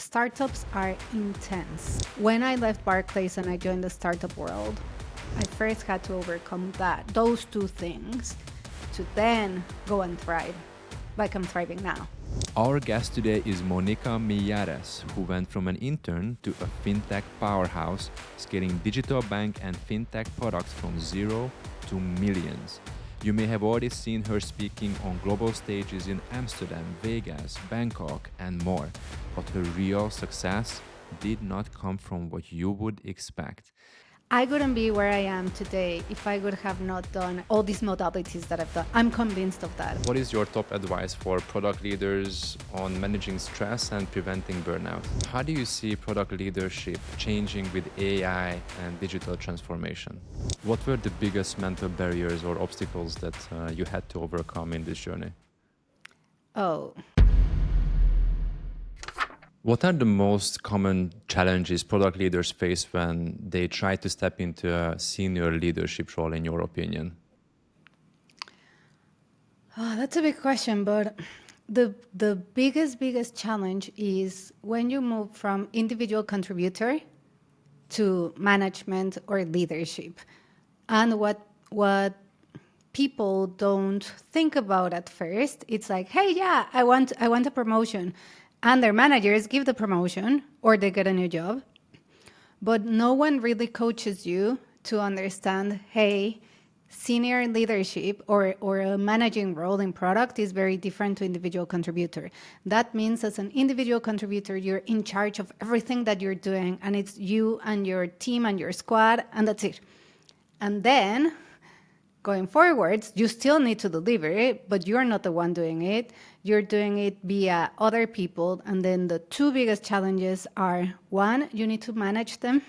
startups are intense. When I left Barclays and I joined the startup world, I first had to overcome those two things, to then go and thrive like I'm thriving now. Our guest today is Monica Millares, who went from an intern to a fintech powerhouse, scaling digital bank and fintech products from zero to millions. You may have already seen her speaking on global stages in Amsterdam, Vegas, Bangkok, and more. But her real success did not come from what you would expect. I wouldn't be where I am today if I would have not done all these modalities that I've done. I'm convinced of that. What is your top advice for product leaders on managing stress and preventing burnout? How do you see product leadership changing with AI and digital transformation? What were the biggest mental barriers or obstacles that you had to overcome in this journey? What are the most common challenges product leaders face when they try to step into a senior leadership role, in your opinion? That's a big question, but the biggest challenge is when you move from individual contributor to management or leadership. And what people don't think about at first, it's like, hey, yeah, I want a promotion. And their managers give the promotion or they get a new job. But no one really coaches you to understand, hey, senior leadership or a managing role in product is very different to individual contributor. That means as an individual contributor, you're in charge of everything that you're doing, and it's you and your team and your squad, and that's it. And then going forwards, you still need to deliver it, but you're not the one doing it. You're doing it via other people. And then the two biggest challenges are, one, you need to manage them.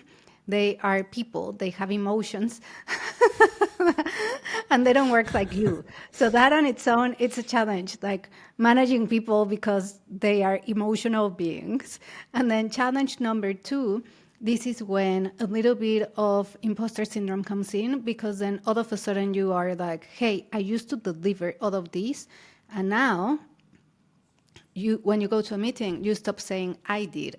They are people, they have emotions, and they don't work like you. So that on its own, it's a challenge, like managing people because they are emotional beings. And then challenge number two, this is when a little bit of imposter syndrome comes in, because then all of a sudden you are like, hey, I used to deliver all of these, and now when you go to a meeting, you stop saying, I did.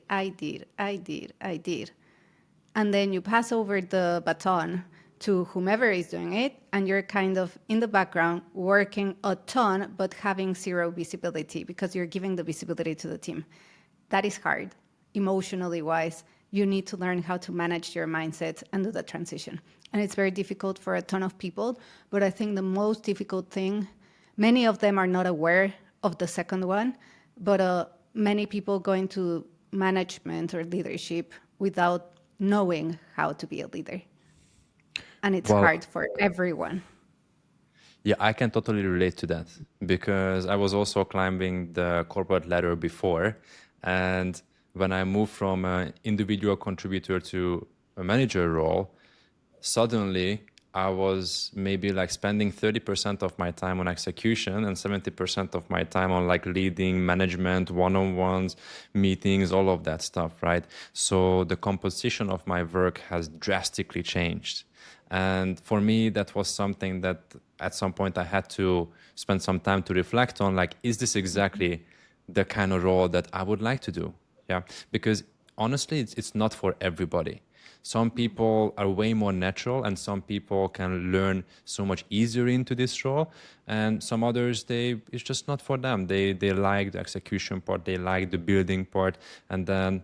And then you pass over the baton to whomever is doing it, and you're kind of in the background working a ton, but having zero visibility because you're giving the visibility to the team. That is hard, emotionally wise. You need to learn how to manage your mindset and do the transition. And it's very difficult for a ton of people, but I think the most difficult thing, many of them are not aware of the second one, but many people go into management or leadership without knowing how to be a leader. And it's hard for everyone. Yeah, I can totally relate to that because I was also climbing the corporate ladder before. And when I moved from an individual contributor to a manager role, suddenly I was maybe like spending 30% of my time on execution and 70% of my time on like leading management, one-on-ones, meetings, all of that stuff, right? So the composition of my work has drastically changed. And for me, that was something that at some point I had to spend some time to reflect on, like, is this exactly the kind of role that I would like to do? Yeah, because honestly, it's not for everybody. Some people are way more natural and some people can learn so much easier into this role. And some others, it's just not for them. They like the execution part, they like the building part. And then,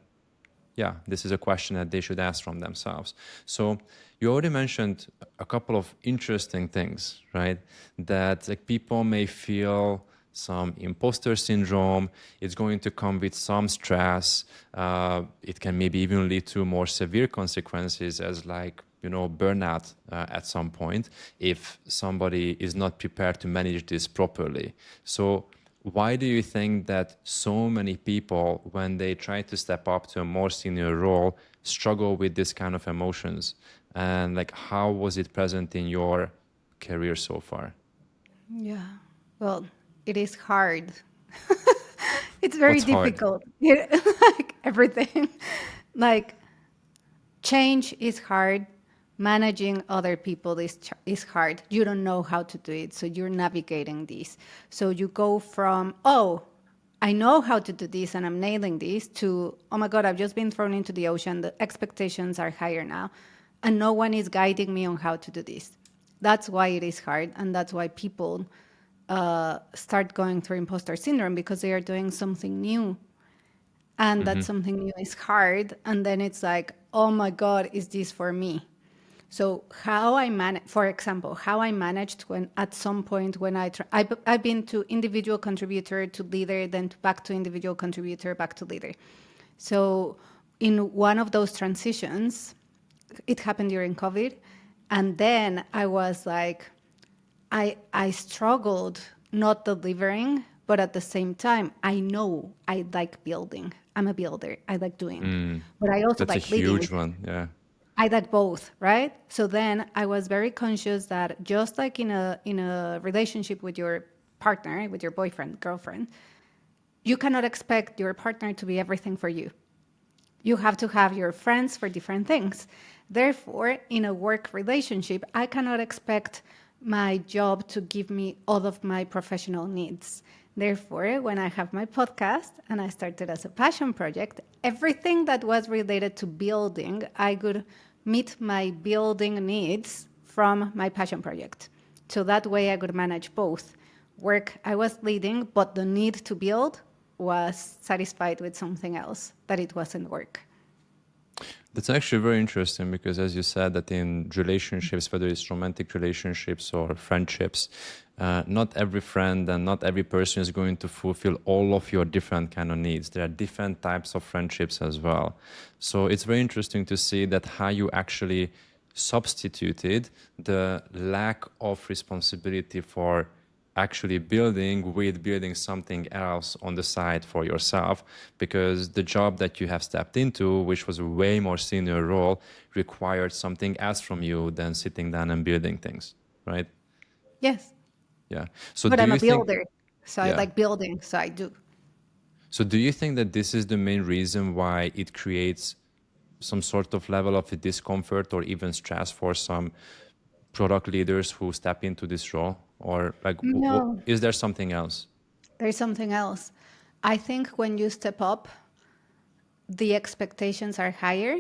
yeah, this is a question that they should ask from themselves. So you already mentioned a couple of interesting things, right? That like people may feel some imposter syndrome. It's going to come with some stress. It can maybe even lead to more severe consequences as like, burnout at some point if somebody is not prepared to manage this properly. So why do you think that so many people, when they try to step up to a more senior role, struggle with this kind of emotions? And like, how was it present in your career so far? Yeah, well, it is hard. It's very What's hard? difficult. Like everything. Like change is hard. Managing other people is hard. You don't know how to do it, so you're navigating this. So you go from, I know how to do this and I'm nailing this, to, oh my God, I've just been thrown into the ocean. The expectations are higher now. And no one is guiding me on how to do this. That's why it is hard. And that's why people start going through imposter syndrome, because they are doing something new. And that something new is hard. And then it's like, oh my God, is this for me? So how I manage, for example, how I managed when at some point when I've been to individual contributor to leader, then back to individual contributor, back to leader. So in one of those transitions, it happened during COVID. And then I was like, I struggled not delivering, but at the same time, I know I like building. I'm a builder. I like doing, but I also That's a like leading. huge one. Yeah. I like both, right? So then I was very conscious that just like in a relationship with your partner, with your boyfriend, girlfriend, you cannot expect your partner to be everything for you. You have to have your friends for different things. Therefore, in a work relationship, I cannot expect my job to give me all of my professional needs. Therefore, when I have my podcast and I started as a passion project, everything that was related to building, I could meet my building needs from my passion project. So that way I could manage both. Work I was leading, but the need to build was satisfied with something else, that it wasn't work. That's actually very interesting because, as you said, that in relationships, whether it's romantic relationships or friendships, not every friend and not every person is going to fulfill all of your different kind of needs. There are different types of friendships as well. So it's very interesting to see that how you actually substituted the lack of responsibility for actually building something else on the side for yourself, because the job that you have stepped into, which was a way more senior role, required something else from you than sitting down and building things, right? Yes, Yeah. So but do I'm a you think, builder, so I yeah. like building, so I do. So do you think that this is the main reason why it creates some sort of level of discomfort or even stress for some product leaders who step into this role? Or like, No, is there something else? there's something else. I think when you step up, the expectations are higher,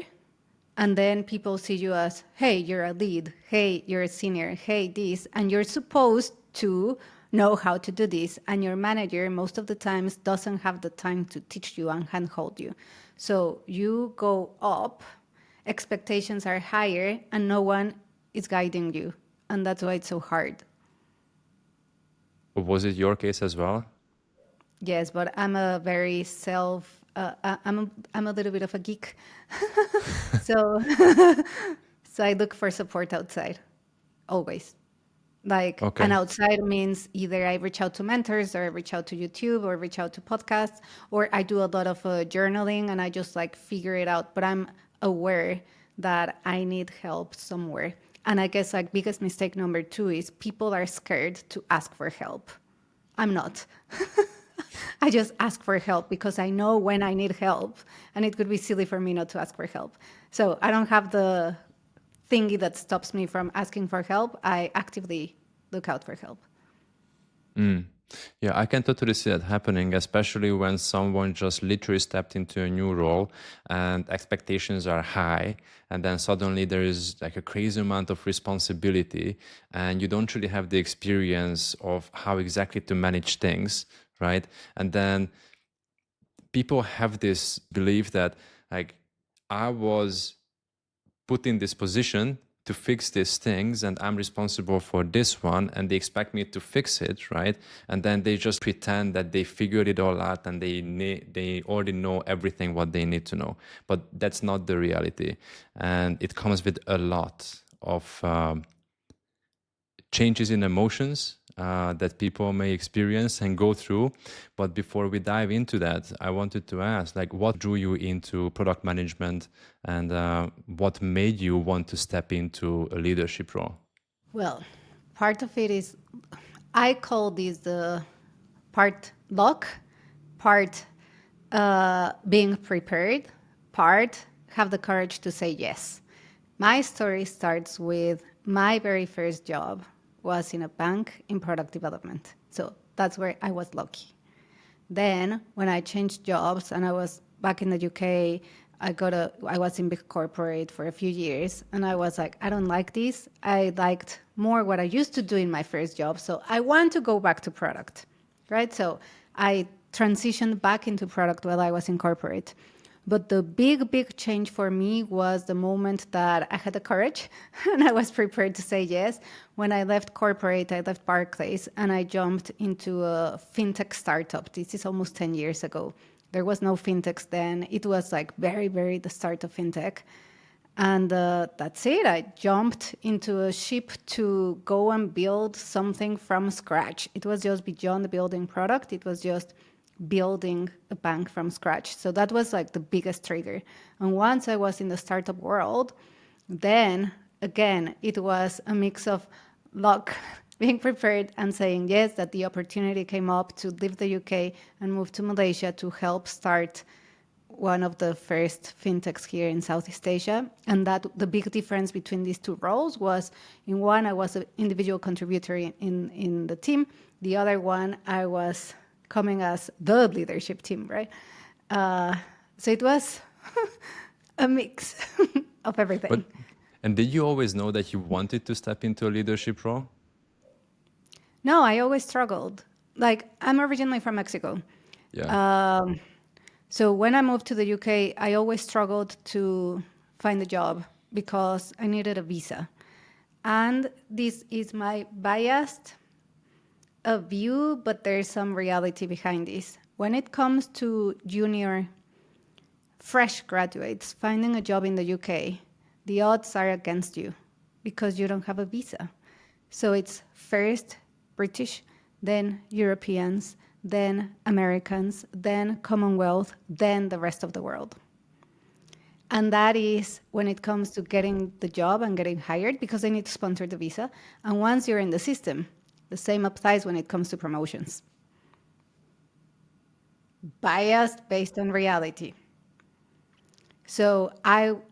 and then people see you as, hey, you're a lead, hey, you're a senior, hey, this, and you're supposed to know how to do this. And your manager, most of the times, doesn't have the time to teach you and handhold you. So you go up, expectations are higher, and no one is guiding you. And that's why it's so hard. Was it your case as well? Yes, but I'm a very I'm a little bit of a geek. So so I look for support outside, always. Like, and Okay. outside means either I reach out to mentors, or I reach out to YouTube, or reach out to podcasts, or I do a lot of journaling and I just like figure it out. But I'm aware that I need help somewhere. And I guess like biggest mistake number two is people are scared to ask for help. I'm not. I just ask for help because I know when I need help, and it could be silly for me not to ask for help. So I don't have the thingy that stops me from asking for help. I actively look out for help. Yeah, I can totally see that happening, especially when someone just literally stepped into a new role and expectations are high. And then suddenly there is like a crazy amount of responsibility, and you don't really have the experience of how exactly to manage things, right? And then people have this belief that, like, I was put in this position to fix these things and I'm responsible for this one, and they expect me to fix it, right? And then they just pretend that they figured it all out and they already know everything what they need to know, but that's not the reality. And it comes with a lot of changes in emotions that people may experience and go through. But before we dive into that, I wanted to ask, like, what drew you into product management, and what made you want to step into a leadership role? Well, part of it is, I call this the part luck, part being prepared, part have the courage to say yes. My story starts with my very first job was in a bank in product development. So that's where I was lucky. Then when I changed jobs and I was back in the UK, I was in big corporate for a few years, and I was like, I don't like this. I liked more what I used to do in my first job. So I want to go back to product, right? So I transitioned back into product while I was in corporate. But the big change for me was the moment that I had the courage and I was prepared to say yes. When I left corporate, I left Barclays and I jumped into a fintech startup. This is almost 10 years ago. There was no fintechs then. It was like very the start of fintech. And that's it. I jumped into a ship to go and build something from scratch. It was just beyond building product. It was just building a bank from scratch. So that was like the biggest trigger. And once I was in the startup world, then again, it was a mix of luck, being prepared and saying yes, that the opportunity came up to leave the UK and move to Malaysia to help start one of the first fintechs here in Southeast Asia. And that the big difference between these two roles was, in one, I was an individual contributor in the team. The other one, I was coming as the leadership team, right? So it was a mix of everything. And did you always know that you wanted to step into a leadership role? No, I always struggled. Like, I'm originally from Mexico. Yeah. So when I moved to the UK, I always struggled to find a job because I needed a visa. And this is my biased view, but there's some reality behind this. When it comes to junior, fresh graduates finding a job in the UK, the odds are against you because you don't have a visa. So it's first British, then Europeans, then Americans, then Commonwealth, then the rest of the world. And that is when it comes to getting the job and getting hired, because they need to sponsor the visa. And once you're in the system, the same applies when it comes to promotions. Biased based on reality. So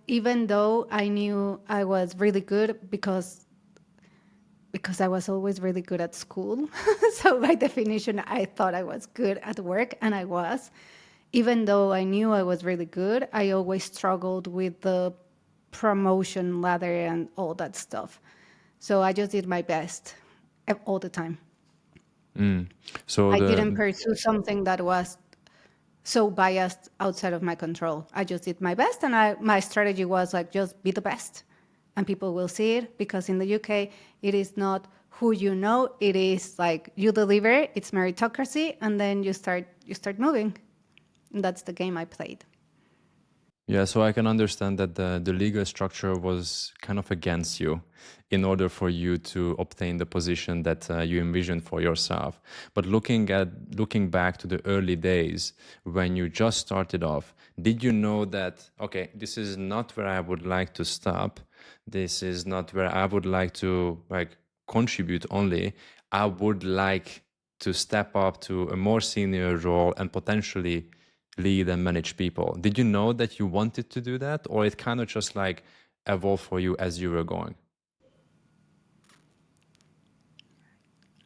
even though I knew I was really good because I was always really good at school. So by definition, I thought I was good at work, and I was. Even though I knew I was really good, I always struggled with the promotion ladder and all that stuff. So I just did my best all the time. So I didn't pursue something that was so biased outside of my control. I just did my best, and my strategy was like, just be the best. And people will see it, because in the UK, it is not who you know, it is like you deliver, it's meritocracy, and then you start moving. And that's the game I played. Yeah, so I can understand that the legal structure was kind of against you in order for you to obtain the position that you envisioned for yourself. But looking back to the early days when you just started off, did you know that, okay, this is not where I would like to stop. This is not where I would like to contribute only. I would like to step up to a more senior role and potentially lead and manage people. Did you know that you wanted to do that, or it kind of just like evolved for you as you were going?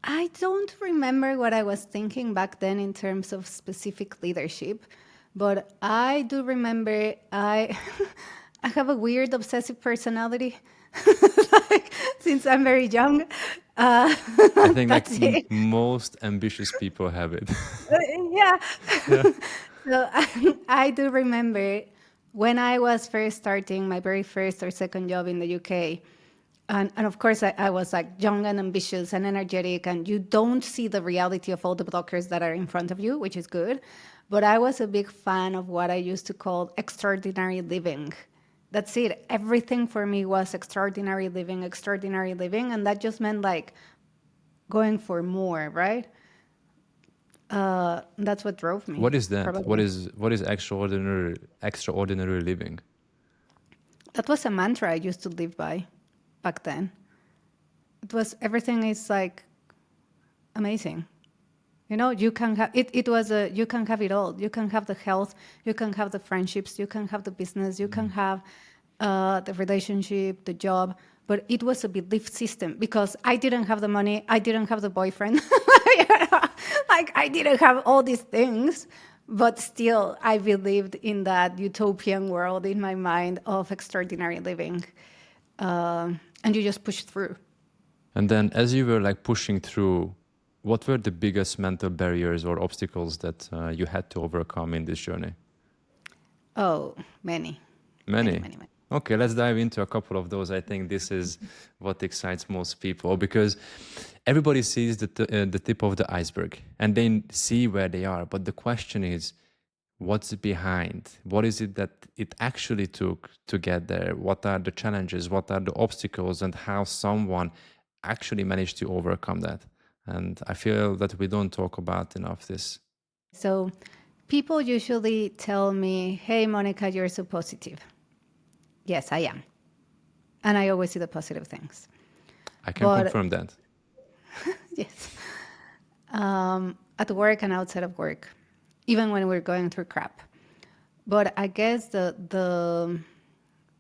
I don't remember what I was thinking back then in terms of specific leadership, but I do remember I I have a weird obsessive personality. Like, since I'm very young. I think like That's it. most ambitious people have it. Yeah. Yeah. So I do remember when I was first starting my very first or second job in the UK. And of course, I was like young and ambitious and energetic, and you don't see the reality of all the blockers that are in front of you, which is good. But I was a big fan of what I used to call extraordinary living. That's it. Everything for me was extraordinary living, and that just meant like going for more, right? That's what drove me, What is that? probably. What is extraordinary living? That was a mantra I used to live by back then. It was everything is like amazing. You know, you can have it. It was you can have it all. You can have the health. You can have the friendships. You can have the business. You can have the relationship, the job. But it was a belief system because I didn't have the money. I didn't have the boyfriend. Like I didn't have all these things, but still I believed in that utopian world in my mind of extraordinary living. And you just push through. And then as you were like pushing through, what were the biggest mental barriers or obstacles that you had to overcome in this journey? Oh, many, many, Many. many, many. Okay, let's dive into a couple of those. I think this is what excites most people because everybody sees the tip of the iceberg and they see where they are. But the question is, what's behind? What is it that it actually took to get there? What are the challenges? What are the obstacles? And how someone actually managed to overcome that? And I feel that we don't talk about enough this. So people usually tell me, hey, Monica, you're so positive. Yes, I am. And I always see the positive things. I can But confirm that. yes, at work and outside of work, even when we're going through crap. But I guess the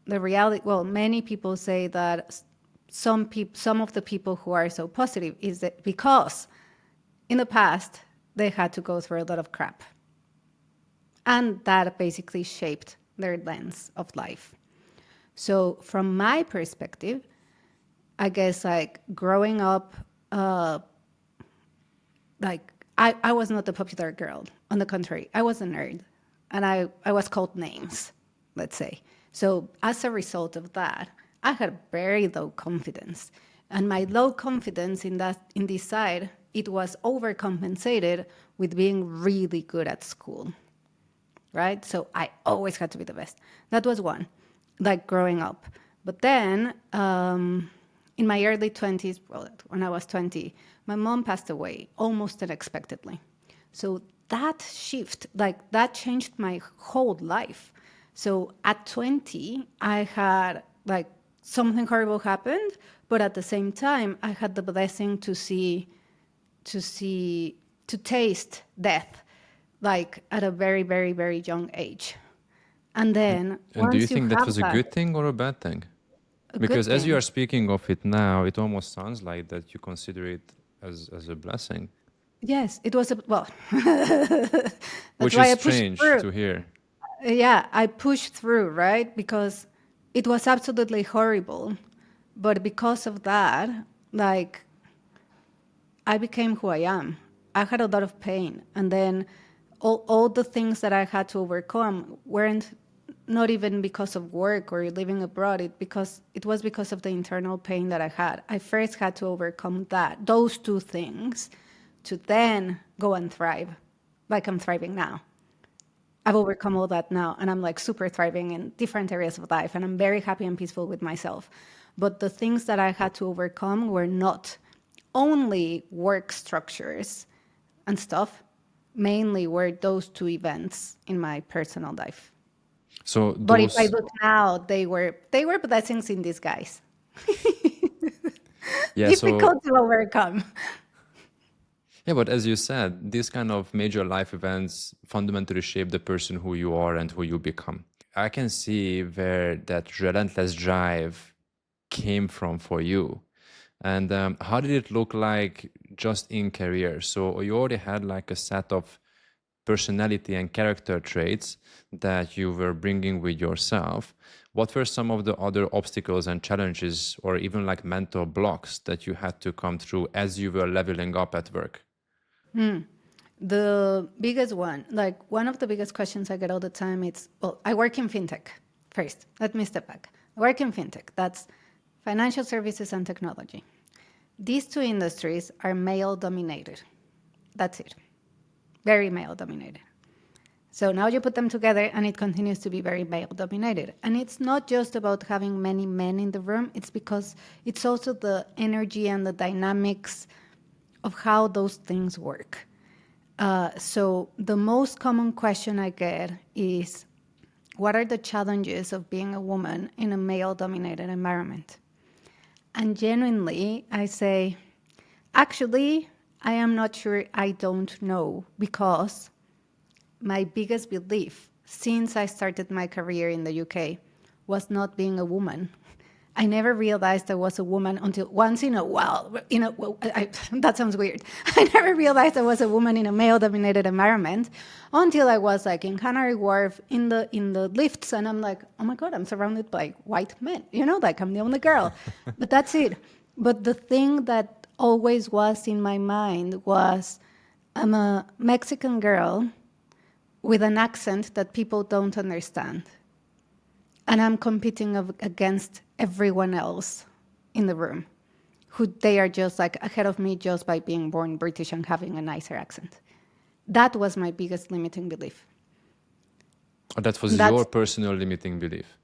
reality, well, many people say that some of the people who are so positive is that because in the past they had to go through a lot of crap, and that basically shaped their lens of life. So from my perspective, I guess like growing up, like I was not the popular girl. On the contrary, I was a nerd, and I was called names, let's say. So as a result of that, I had very low confidence, and my low confidence in this side, it was overcompensated with being really good at school, right? So I always had to be the best. That was one, like growing up. But then in my early 20s, well, when I was 20, my mom passed away almost unexpectedly. So that shift, like that changed my whole life. So at 20, I had like something horrible happened, but at the same time, I had the blessing to taste death, like at a very, very, very young age. And then And do you once you think that have was a that, good thing or a bad thing? a Because good as you are thing. speaking of it now, it almost sounds like that you consider it as a blessing, Yes, it was a, well, that's which why is I pushed strange through. to hear. Yeah, I pushed through, right? Because it was absolutely horrible. But because of that, like, I became who I am. I had a lot of pain. And then all the things that I had to overcome weren't not even because of work or living abroad. It was because of the internal pain that I had. I first had to overcome those two things, to then go and thrive like I'm thriving now. I've overcome all that now, and I'm like super thriving in different areas of life, and I'm very happy and peaceful with myself. But the things that I had to overcome were not only work structures and stuff, mainly were those two events in my personal life. So But if I those, look now, they were blessings in disguise. yeah, so Difficult to overcome. yeah, but as you said, these kind of major life events fundamentally shape the person who you are and who you become. I can see where that relentless drive came from for you. And how did it look like just in career? So you already had like a set of personality and character traits that you were bringing with yourself. What were some of the other obstacles and challenges, or even like mental blocks that you had to come through as you were leveling up at work? The biggest one, like one of the biggest questions I get all the time, it's, well, I work in fintech. First, let me step back. I work in fintech. That's financial services and technology. These two industries are male dominated. That's it. Very male dominated. So now you put them together and it continues to be very male dominated. And it's not just about having many men in the room, it's because it's also the energy and the dynamics of how those things work. So the most common question I get is, what are the challenges of being a woman in a male-dominated environment? And genuinely, I say, actually, I am not sure. I don't know, because my biggest belief since I started my career in the UK was not being a woman. I never realized I was a woman until once in a while. That sounds weird. I never realized I was a woman in a male-dominated environment until I was like in Canary Wharf in the lifts, and I'm like, oh my god, I'm surrounded by white men. Like I'm the only girl. But that's it. But the thing that always was in my mind was, I'm a Mexican girl with an accent that people don't understand. And I'm competing against everyone else in the room, who they are just like ahead of me just by being born British and having a nicer accent. That was my biggest limiting belief. That was your That's personal limiting belief.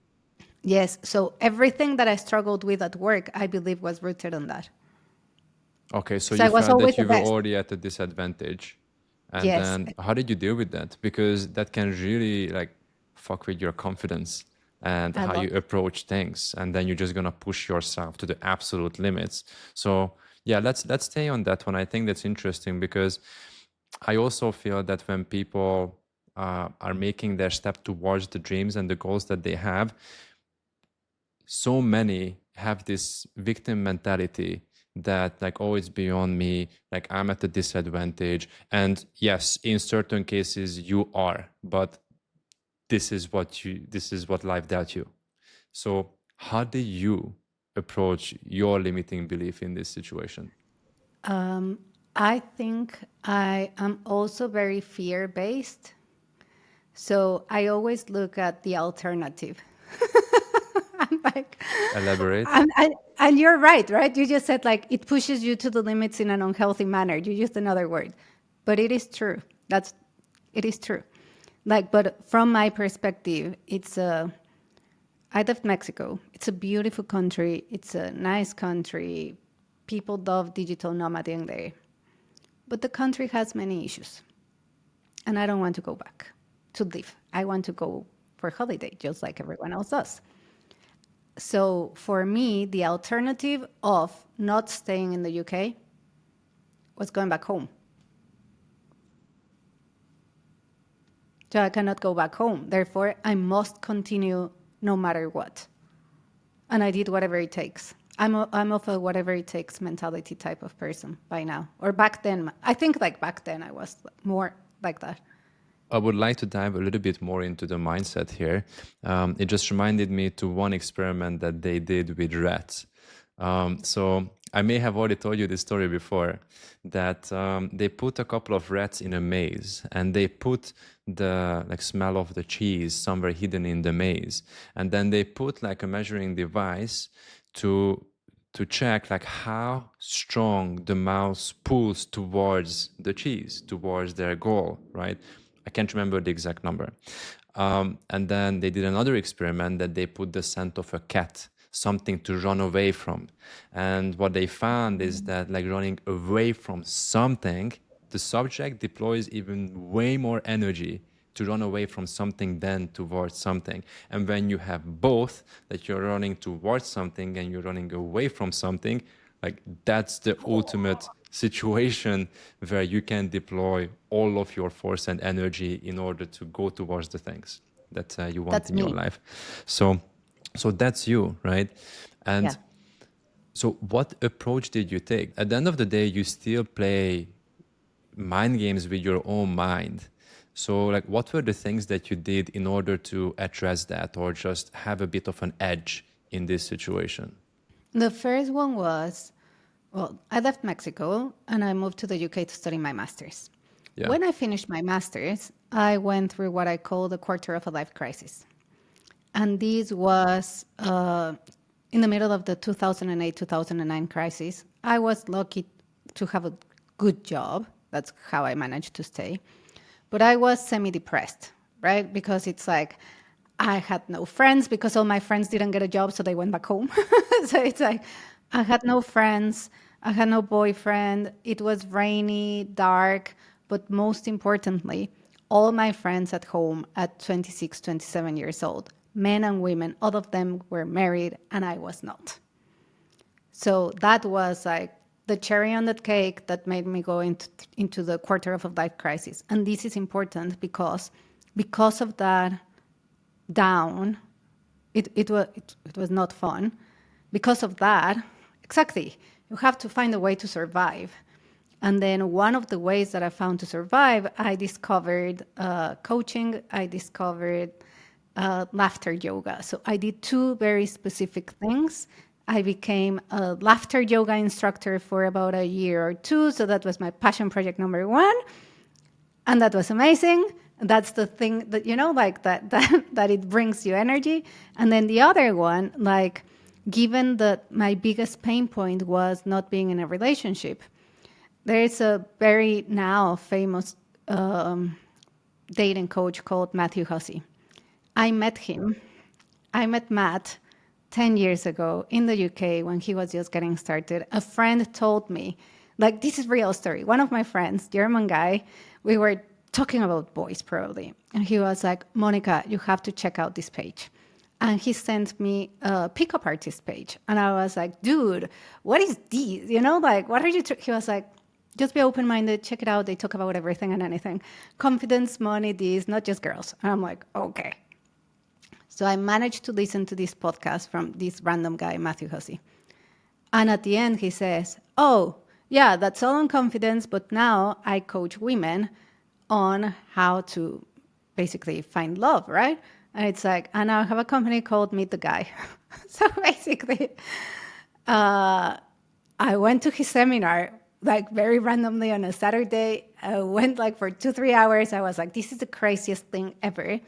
Yes. So everything that I struggled with at work, I believe, was rooted on that. Okay, so So you I was felt always that the you were best. already at a disadvantage. And Yes. then how did you deal with that? Because that can really like fuck with your confidence and A how you lot. approach things. And then you're just gonna push yourself to the absolute limits. So yeah, let's stay on that one. I think that's interesting because I also feel that when people are making their step towards the dreams and the goals that they have, so many have this victim mentality that like, oh, it's beyond me, like I'm at a disadvantage. And yes, in certain cases you are, but this is what life dealt you. So how did you approach your limiting belief in this situation? I think I am also very fear-based. So I always look at the alternative. I'm like, Elaborate. and you're right, right? You just said like it pushes you to the limits in an unhealthy manner. You used another word, but it is true. It is true. Like, but from my perspective, I left Mexico. It's a beautiful country. It's a nice country. People love digital nomading there, but the country has many issues, and I don't want to go back to live. I want to go for holiday, just like everyone else does. So for me, the alternative of not staying in the UK was going back home. So I cannot go back home. Therefore, I must continue no matter what. And I did whatever it takes. I'm of a whatever it takes mentality type of person by now. Or back then, I think like back then I was more like that. I would like to dive a little bit more into the mindset here. It just reminded me to one experiment that they did with rats. So I may have already told you this story before, that they put a couple of rats in a maze and they put the like smell of the cheese somewhere hidden in the maze, and then they put like a measuring device to check like how strong the mouse pulls towards the cheese, towards their goal, right? I can't remember the exact number. And then they did another experiment that they put the scent of a cat, something to run away from. And what they found is that like running away from something, the subject deploys even way more energy to run away from something than towards something. And when you have both, that you're running towards something and you're running away from something, like that's the ultimate situation where you can deploy all of your force and energy in order to go towards the things that you want That's in your me. life. So, so that's you, right? Yeah. And so, what approach did you take? At the end of the day, you still play mind games with your own mind. So, like, what were the things that you did in order to address that or just have a bit of an edge in this situation? The first one was, well, I left Mexico and I moved to the UK to study my master's. Yeah. When I finished my master's, I went through what I call the quarter of a life crisis. And this was in the middle of the 2008 2009 crisis. I was lucky to have a good job. That's how I managed to stay. But I was semi depressed, right? Because it's like I had no friends because all my friends didn't get a job, so they went back home. So it's like I had no friends, I had no boyfriend. It was rainy, dark, but most importantly, all my friends at home at 26, 27 years old, men and women, all of them were married, and I was not. So that was like the cherry on the cake that made me go into the quarter of a life crisis. And this is important because of that down, it was not fun. because of that, exactly, you have to find a way to survive. And then one of the ways that I found to survive, I discovered coaching, I discovered laughter yoga. So I did two very specific things. I became a laughter yoga instructor for about a year or two. So that was my passion project number one. And that was amazing. That's the thing that, like that it brings you energy. And then the other one, like, given that my biggest pain point was not being in a relationship, there is a very now famous dating coach called Matthew Hussey. I met him. I met Matt 10 years ago in the UK when he was just getting started. A friend told me, like, this is real story. One of my friends, German guy, we were talking about boys probably. And he was like, Monica, you have to check out this page. And he sent me a pickup artist page. And I was like, dude, what is this? Like, what are you... He was like, just be open-minded, check it out. They talk about everything and anything. Confidence, money, this, not just girls. And I'm like, okay. So I managed to listen to this podcast from this random guy, Matthew Hussey. And at the end, he says, oh, yeah, that's all on confidence, but now I coach women on how to basically find love, right? And it's like, and I have a company called Meet the Guy. So basically, I went to his seminar, like very randomly on a Saturday. I went like for 2-3 hours. I was like, this is the craziest thing ever.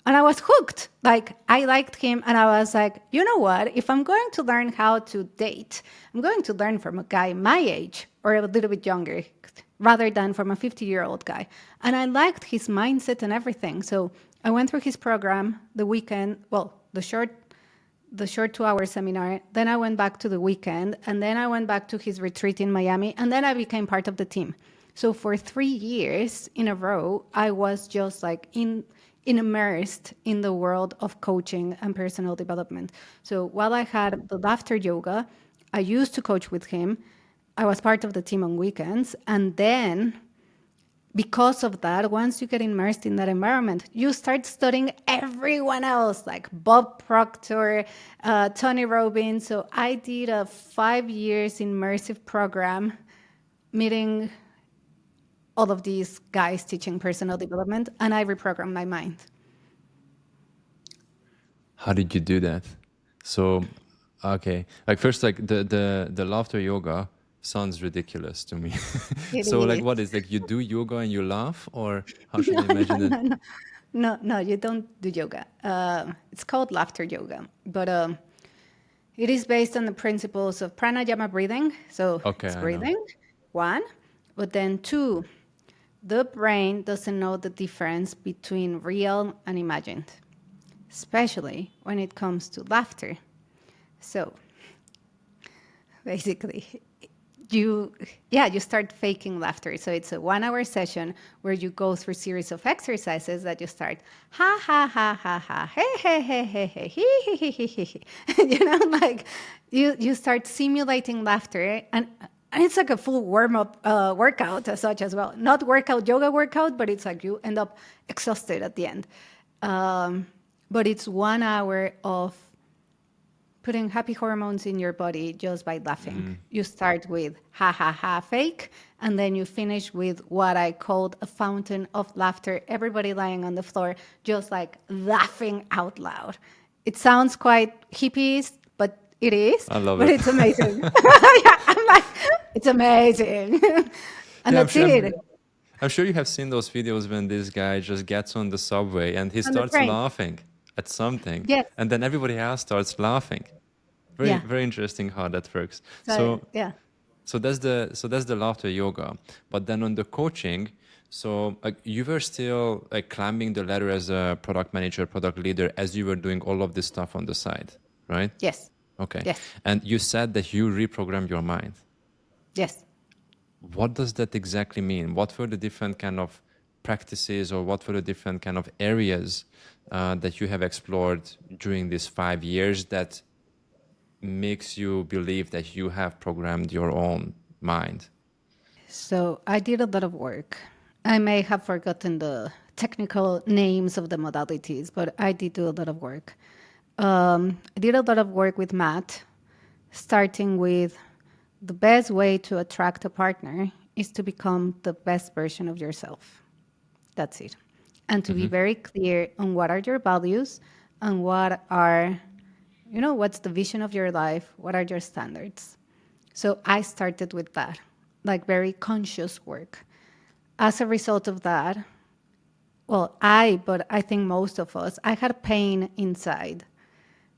And I was hooked. Like, I liked him. And I was like, you know what? If I'm going to learn how to date, I'm going to learn from a guy my age or a little bit younger rather than from a 50-year-old guy. And I liked his mindset and everything. So I went through his program the weekend, the short 2-hour seminar. Then I went back to the weekend. And then I went back to his retreat in Miami. And then I became part of the team. So for 3 years in a row, I was just like immersed in the world of coaching and personal development. So while I had the laughter yoga, I used to coach with him. I was part of the team on weekends. And then because of that, once you get immersed in that environment, you start studying everyone else, like Bob Proctor, Tony Robbins. So I did a 5 years immersive program meeting all of these guys teaching personal development, and I reprogrammed my mind. How did you do that? So, okay, like first, like the laughter yoga sounds ridiculous to me. So, like, what is, like, you do yoga and you laugh, or how should I imagine it? No, you don't do yoga. It's called laughter yoga, but it is based on the principles of pranayama breathing. So Okay, it's I know. breathing, one, but then two, the brain doesn't know the difference between real and imagined, especially when it comes to laughter. So basically, you start faking laughter. So it's a 1-hour session where you go through a series of exercises that you start ha ha ha ha ha hey hey hey hey hey he he he he he. Like you start simulating laughter, and it's like a full warm-up workout as such as well. Not yoga workout, but it's like you end up exhausted at the end. But it's 1 hour of putting happy hormones in your body just by laughing. You start with ha ha ha fake, and then you finish with what I called a fountain of laughter. Everybody lying on the floor, just like laughing out loud. It sounds quite hippie, but it is. I love but it. it's amazing. Yeah, I'm like, it's amazing. And Yeah, that's it. I'm sure you have seen those videos when this guy just gets on the subway and he On the starts train. laughing at something, Yes. and then everybody else starts laughing. Very, Yeah. very interesting how that works. So yeah. So that's the laughter yoga. But then on the coaching, so like you were still like climbing the ladder as a product manager, product leader, as you were doing all of this stuff on the side, right? Yes. Okay. Yes. And you said that you reprogrammed your mind. Yes. What does that exactly mean? What were the different kind of practices, or what were the different kind of areas that you have explored during these 5 years that makes you believe that you have programmed your own mind? So I did a lot of work. I may have forgotten the technical names of the modalities, but I did do a lot of work. I did a lot of work with Matt. starting with the best way to attract a partner is to become the best version of yourself. That's it. And to be very clear on what are your values and what are, what's the vision of your life, what are your standards. So I started with that, like very conscious work. As a result of that, well, but I think most of us, I had pain inside.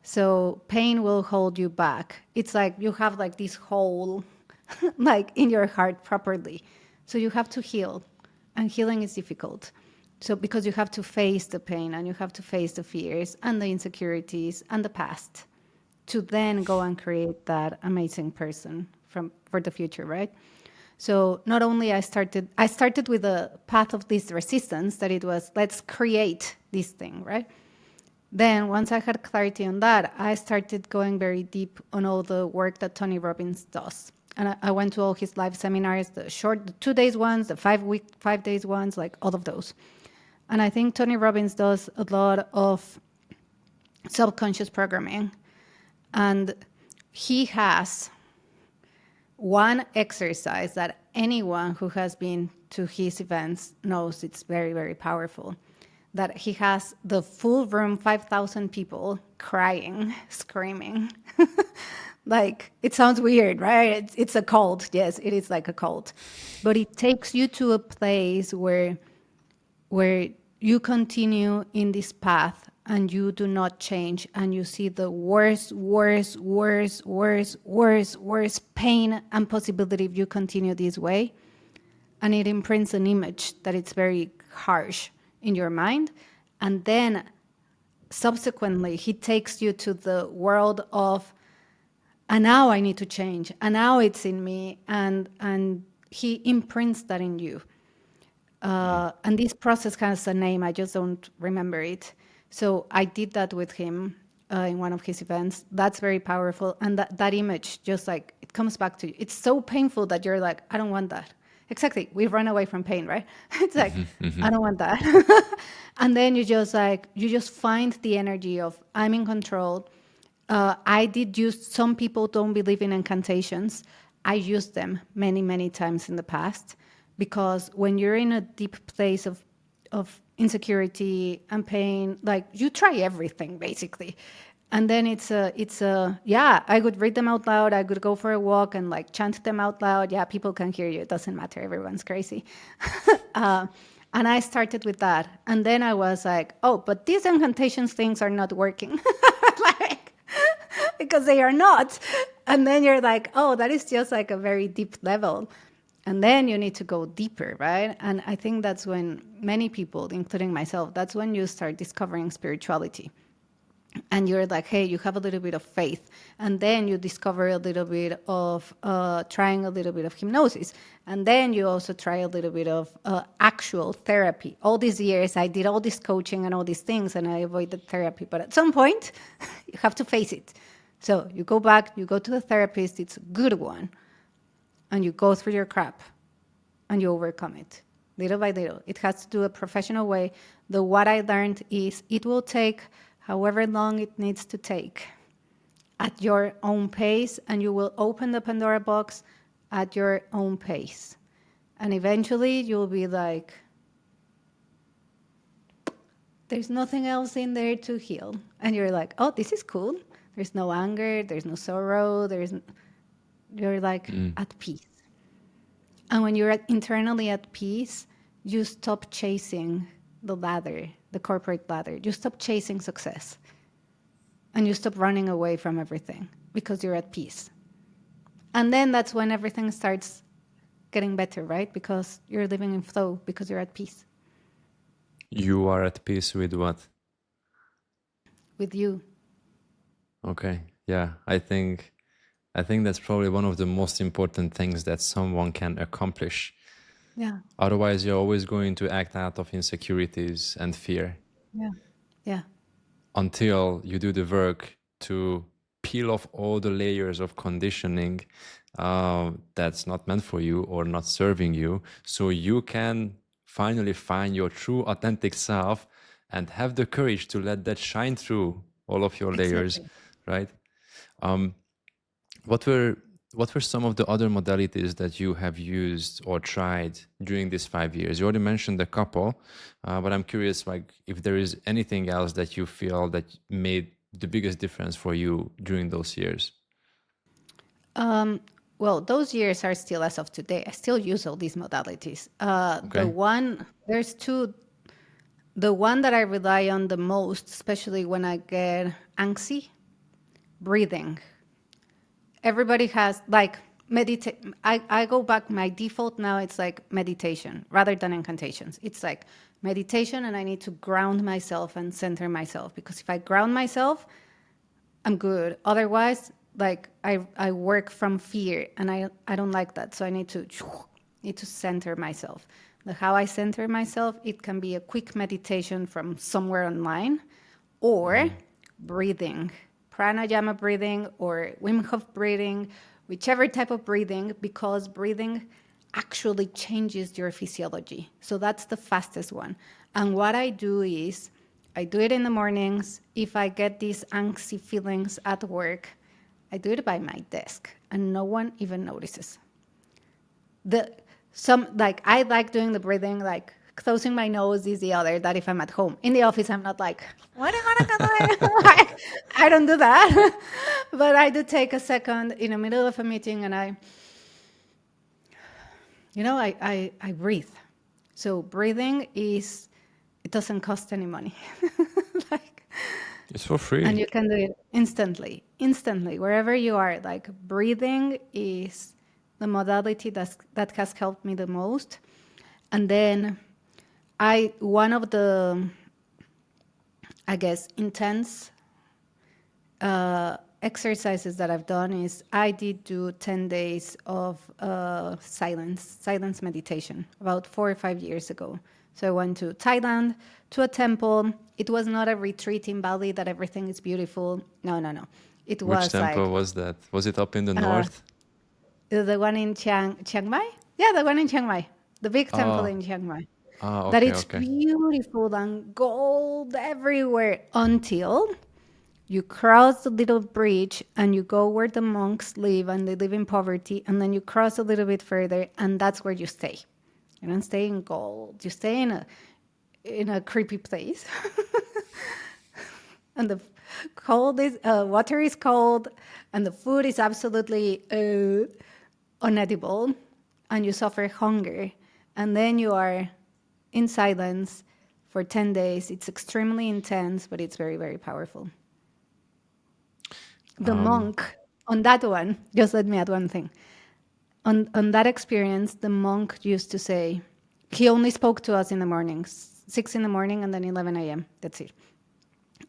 So pain will hold you back. It's like you have like this hole like in your heart properly. So you have to heal. And healing is difficult. So because you have to face the pain and you have to face the fears and the insecurities and the past to then go and create that amazing person for the future, right? So not only I started with a path of this resistance that it was let's create this thing, right? Then once I had clarity on that, I started going very deep on all the work that Tony Robbins does. And I went to all his live seminars, the 2 days ones, the 5 days ones, like all of those. And I think Tony Robbins does a lot of subconscious programming. And he has one exercise that anyone who has been to his events knows it's very, very powerful. That he has the full room, 5,000 people crying, screaming. Like, it sounds weird, right? It's a cult. Yes, it is like a cult. But it takes you to a place where you continue in this path and you do not change and you see the worst pain and possibility if you continue this way. And it imprints an image that it's very harsh in your mind. And then subsequently, he takes you to the world of, and now I need to change. And now it's in me. And he imprints that in you. And this process has a name, I just don't remember it. So I did that with him in one of his events. That's very powerful. And that image just like, it comes back to you. It's so painful that you're like, I don't want that. Exactly. We run away from pain, right? It's like, I don't want that. And then you just find the energy of, I'm in control. I did use, some people don't believe in incantations. I used them many, many times in the past. Because when you're in a deep place of insecurity and pain, like you try everything basically. And then I could read them out loud. I could go for a walk and like chant them out loud. Yeah, people can hear you. It doesn't matter. Everyone's crazy. And I started with that. And then I was like, oh, but these incantations things are not working. Like, because they are not. And then you're like, oh, that is just like a very deep level. And then you need to go deeper, right? And I think that's when many people, including myself, that's when you start discovering spirituality. And you're like, hey, you have a little bit of faith. And then you discover a little bit of trying a little bit of hypnosis. And then you also try a little bit of actual therapy. All these years, I did all this coaching and all these things, and I avoided therapy. But at some point, you have to face it. So you go back, you go to the therapist, it's a good one. And you go through your crap and you overcome it little by little. It has to do a professional way. What I learned is it will take however long it needs to take at your own pace, and you will open the Pandora box at your own pace. And eventually you'll be like, there's nothing else in there to heal. And you're like, oh, this is cool. There's no anger, there's no sorrow, you're like at peace. And when you're internally at peace, you stop chasing the ladder, the corporate ladder. You stop chasing success. And you stop running away from everything because you're at peace. And then that's when everything starts getting better, right? Because you're living in flow, because you're at peace. You are at peace with what? With you. Okay. Yeah, I think that's probably one of the most important things that someone can accomplish. Yeah. Otherwise, you're always going to act out of insecurities and fear. Yeah. Yeah. Until you do the work to peel off all the layers of conditioning that's not meant for you or not serving you, so you can finally find your true authentic self and have the courage to let that shine through all of your layers, Exactly. right? What were some of the other modalities that you have used or tried during these 5 years? You already mentioned a couple, but I'm curious, like, if there is anything else that you feel that made the biggest difference for you during those years. Um, well, those years are still as of today. I still use all these modalities. Okay. There's two. The one that I rely on the most, especially when I get anxiety, breathing. Everybody has like meditate. I go back. My default now it's like meditation rather than incantations. It's like meditation, and I need to ground myself and center myself because if I ground myself, I'm good. Otherwise, like I work from fear, and I don't like that. So I need to center myself. The how I center myself, it can be a quick meditation from somewhere online, or breathing, pranayama breathing, or Wim Hof breathing, whichever type of breathing, because breathing actually changes your physiology. So that's the fastest one. And what I do is I do it in the mornings. If I get these anxiety feelings at work, I do it by my desk and no one even notices. The some like I like doing the breathing, like closing my nose is the other, that if I'm at home. In the office I'm not like, what am I gonna do? I don't do that. But I do take a second in the middle of a meeting and I breathe. So breathing is, it doesn't cost any money. Like, It's for and free. you can do it instantly, wherever you are. Like breathing is the modality that has helped me the most. And then one of the, I guess, intense exercises that I've done is I did do 10 days of silence meditation about 4 or 5 years ago. So I went to Thailand to a temple. It was not a retreat in Bali that everything is beautiful. No, no, no. It Which was temple like was that? Was it up in the uh, north? the one in Chiang Mai. Yeah, the one in Chiang Mai, the big temple Oh, in Chiang Mai. That okay, it's okay. beautiful and gold everywhere until you cross the little bridge and you go where the monks live and they live in poverty, and then you cross a little bit further and that's where you stay. You don't stay in gold. You stay in a creepy place. And the cold is water is cold, and the food is absolutely unedible, and you suffer hunger, and then you are in silence for 10 days. It's extremely intense, but it's very, very powerful. The Um, monk on that one, just let me add one thing. On that experience, the monk used to say, he only spoke to us in the mornings, 6 in the morning and then 11 a.m. That's it.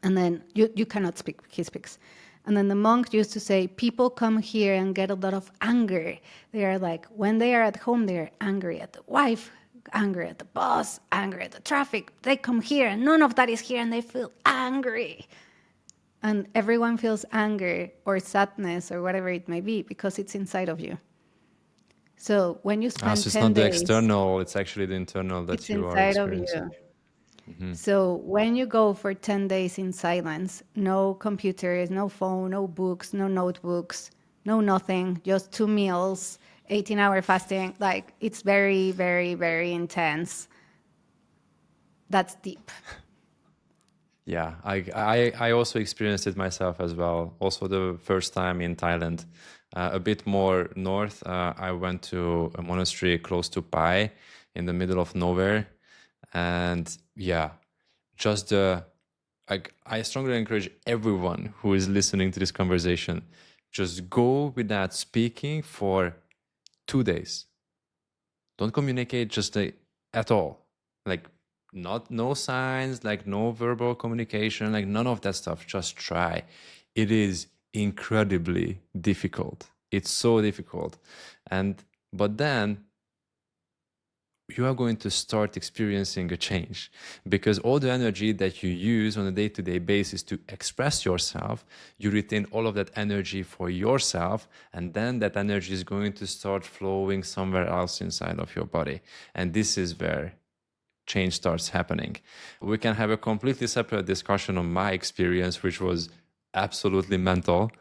And then you cannot speak, he speaks. And then the monk used to say, people come here and get a lot of anger. They are like, when they are at home, they are angry at the wife, angry at the boss, angry at the traffic. They come here and none of that is here and they feel angry. And everyone feels anger or sadness or whatever it may be because it's inside of you. So when you spend so it's 10 not the days, external, it's actually the internal it's that you are inside of you. experiencing. So when you go for 10 days in silence, no computers, no phone, no books, no notebooks, no nothing, just 2 meals, 18-hour fasting, like it's very, very, very intense. That's deep. Yeah, I also experienced it myself as well. Also, the first time in Thailand, a bit more north, I went to a monastery close to Pai in the middle of nowhere. And yeah, just I strongly encourage everyone who is listening to this conversation, just go with that speaking for 2 days. Don't communicate just at all. Like, not no signs, like no verbal communication, like none of that stuff. Just try. It is incredibly difficult. It's so difficult. And but then you are going to start experiencing a change, because all the energy that you use on a day-to-day basis to express yourself, you retain all of that energy for yourself, and then that energy is going to start flowing somewhere else inside of your body. And this is where change starts happening. We can have a completely separate discussion on my experience, which was absolutely mental.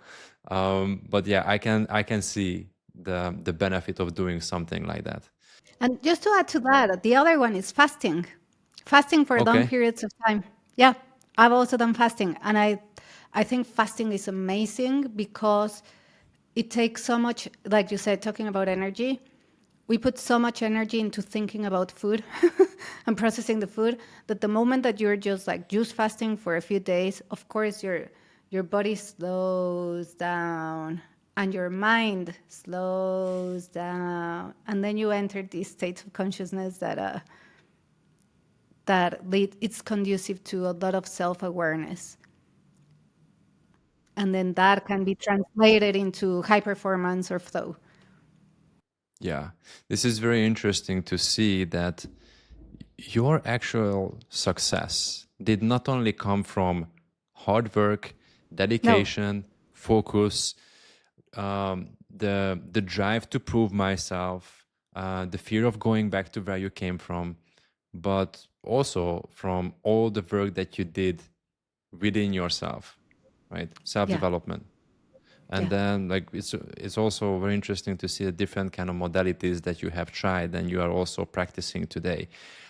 But yeah, I can see the benefit of doing something like that. And just to add to that, the other one is fasting. Fasting for long Okay. periods of time. Yeah, I've also done fasting, and I think fasting is amazing because it takes so much, like you said, talking about energy. We put so much energy into thinking about food and processing the food that the moment that you're just like juice fasting for a few days, of course your body slows down and your mind slows down, and then you enter these states of consciousness that lead it's conducive to a lot of self-awareness, and then that can be translated into high performance or flow. Yeah, this is very interesting to see that your actual success did not only come from hard work, No. dedication, focus, the drive to prove myself, the fear of going back to where you came from, but also from all the work that you did within yourself, right? Self Yeah. development. And Yeah. then like it's also very interesting to see the different kind of modalities that you have tried and you are also practicing today.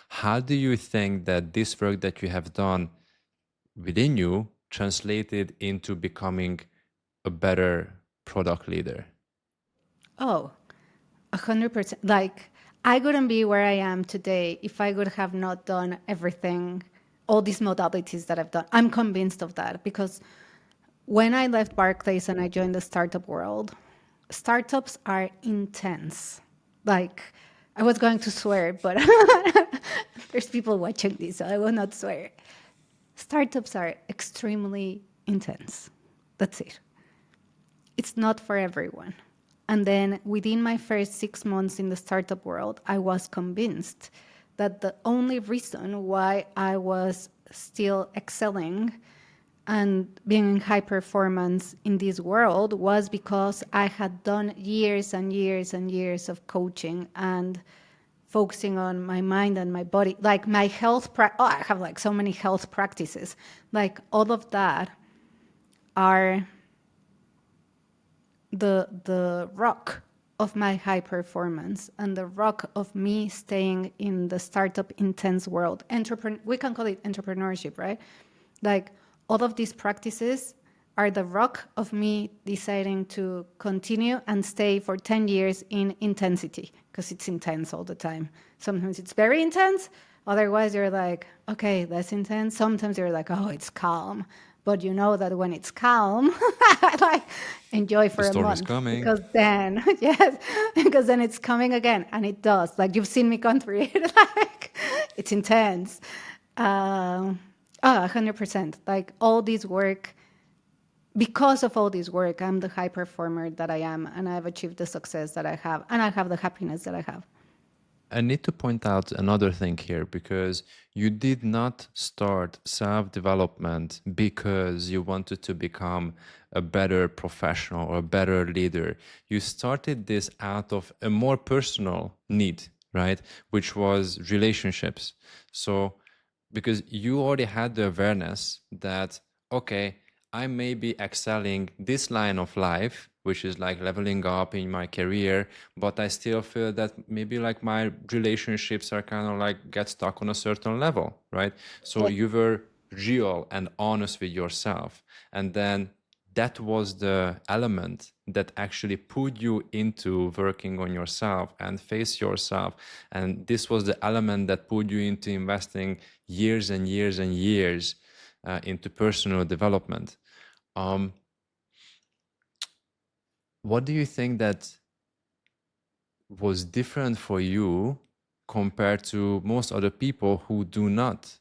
How do you think that this work that you have done within you translated into becoming a better product leader? Oh, 100%. Like, I wouldn't be where I am today if I would have not done everything, all these modalities that I've done. I'm convinced of that because when I left Barclays and I joined the startup world, startups are intense. Like, I was going to swear, but there's people watching this, so I will not swear. Startups are extremely intense. That's it. It's not for everyone. And then within my first 6 months in the startup world, I was convinced that the only reason why I was still excelling and being in high performance in this world was because I had done years and years and years of coaching and focusing on my mind and my body, like my I have like so many health practices, like all of that are the rock of my high performance and the rock of me staying in the startup intense world. We can call it entrepreneurship, right? Like all of these practices are the rock of me deciding to continue and stay for 10 years in intensity because it's intense all the time. Sometimes it's very intense. Otherwise, you're like, okay, that's intense. Sometimes you're like, oh, it's calm. But you know that when it's calm, like enjoy The for a storm is month coming. because then, yes, because then it's coming again, and it does. Like you've seen me gone through it. Like it's intense. Um, 100%. Like all this work, because of all this work, I'm the high performer that I am, and I've achieved the success that I have, and I have the happiness that I have. I need to point out another thing here because you did not start self development because you wanted to become a better professional or a better leader. You started this out of a more personal need, right? Which was relationships. So, because you already had the awareness that, okay, I may be excelling this line of life, which is like leveling up in my career, but I still feel that maybe like my relationships are kind of like get stuck on a certain level, right? So Yeah. you were real and honest with yourself. And then that was the element that actually put you into working on yourself and face yourself. And this was the element that put you into investing years and years and years into personal development. Um, what do you think that was different for you compared to most other people who do not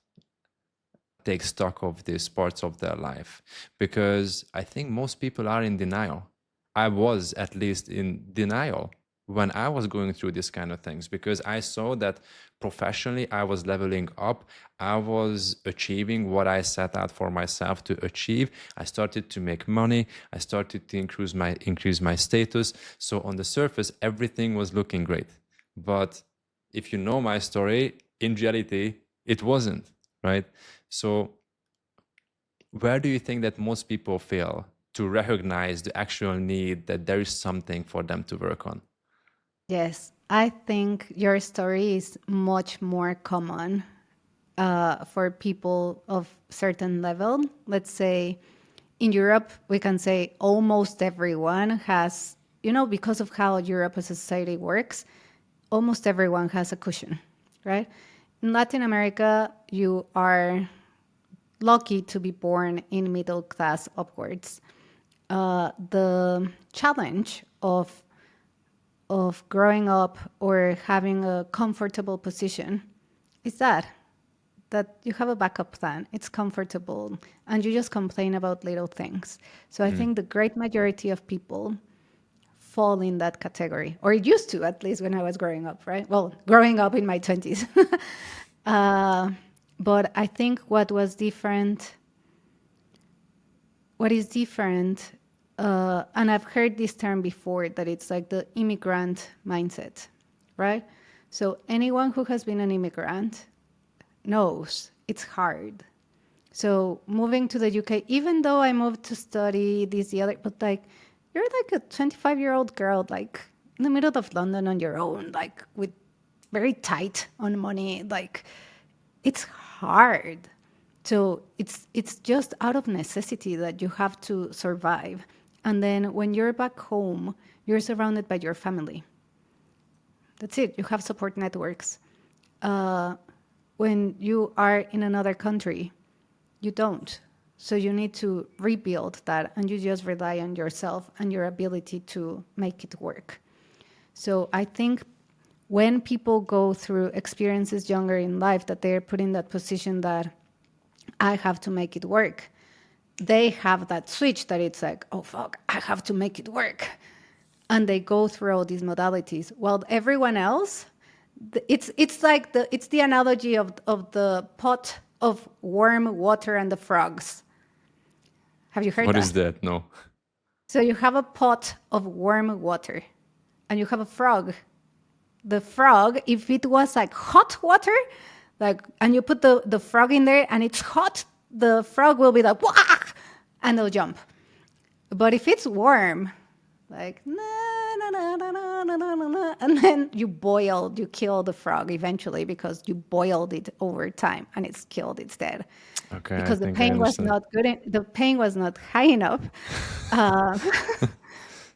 take stock of these parts of their life? Because I think most people are in denial. I was at least in denial when I was going through these kind of things because I saw that professionally I was leveling up. I was achieving what I set out for myself to achieve. I started to make money. I started to increase my status. So on the surface, everything was looking great. But if you know my story, in reality, it wasn't, right? So where do you think that most people fail? to recognize the actual need that there is something for them to work on. Yes, I think your story is much more common for people of certain level. Let's say in Europe, we can say almost everyone has, because of how Europe as a society works, almost everyone has a cushion, right? In Latin America, you are lucky to be born in middle class upwards. The challenge of growing up or having a comfortable position is that you have a backup plan. It's comfortable, and you just complain about little things. So I think the great majority of people fall in that category, or it used to, at least when I was growing up, right? Well, growing up in my 20s. But I think what is different, and I've heard this term before, that it's like the immigrant mindset, right? So anyone who has been an immigrant knows it's hard. So moving to the UK, even though I moved to study this, the other, but like, you're like a 25-year-old girl, like in the middle of London on your own, like with very tight on money, like it's hard. So it's just out of necessity that you have to survive. And then when you're back home, you're surrounded by your family. That's it. You have support networks. When you are in another country, you don't. So you need to rebuild that, and you just rely on yourself and your ability to make it work. So I think when people go through experiences younger in life that they're put in that position that I have to make it work, they have that switch that it's like, oh fuck, I have to make it work. And they go through all these modalities. While everyone else, it's the analogy of the pot of warm water and the frogs. Have you heard What that? is that? No. So you have a pot of warm water and you have a frog. The frog, if it was like hot water, and you put the frog in there and it's hot, the frog will be like, wah, and they'll jump. But if it's warm, like, na, na, na, na, na, na, na, na, and then you kill the frog eventually because you boiled it over time and it's killed, it's dead. Okay, Because I the think I pain was understand. not good, the pain was not high enough. Uh,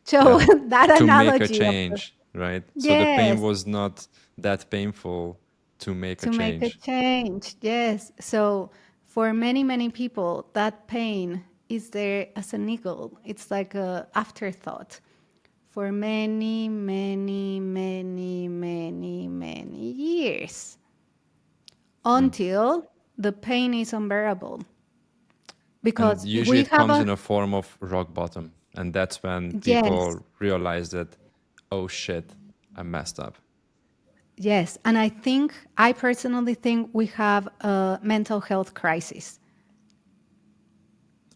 so Yeah. that To make a analogy of change, right? So the pain yes, was not that painful to make a to make a change. change. Yes. So for many, many people, that pain is there as a niggle. It's like a afterthought. For many, many, many, many, many years until the pain is unbearable. And Because usually we it have comes a, in a form of rock bottom. And that's when yes, people realize that, oh shit, I messed up. yes. And I personally think we have a mental health crisis.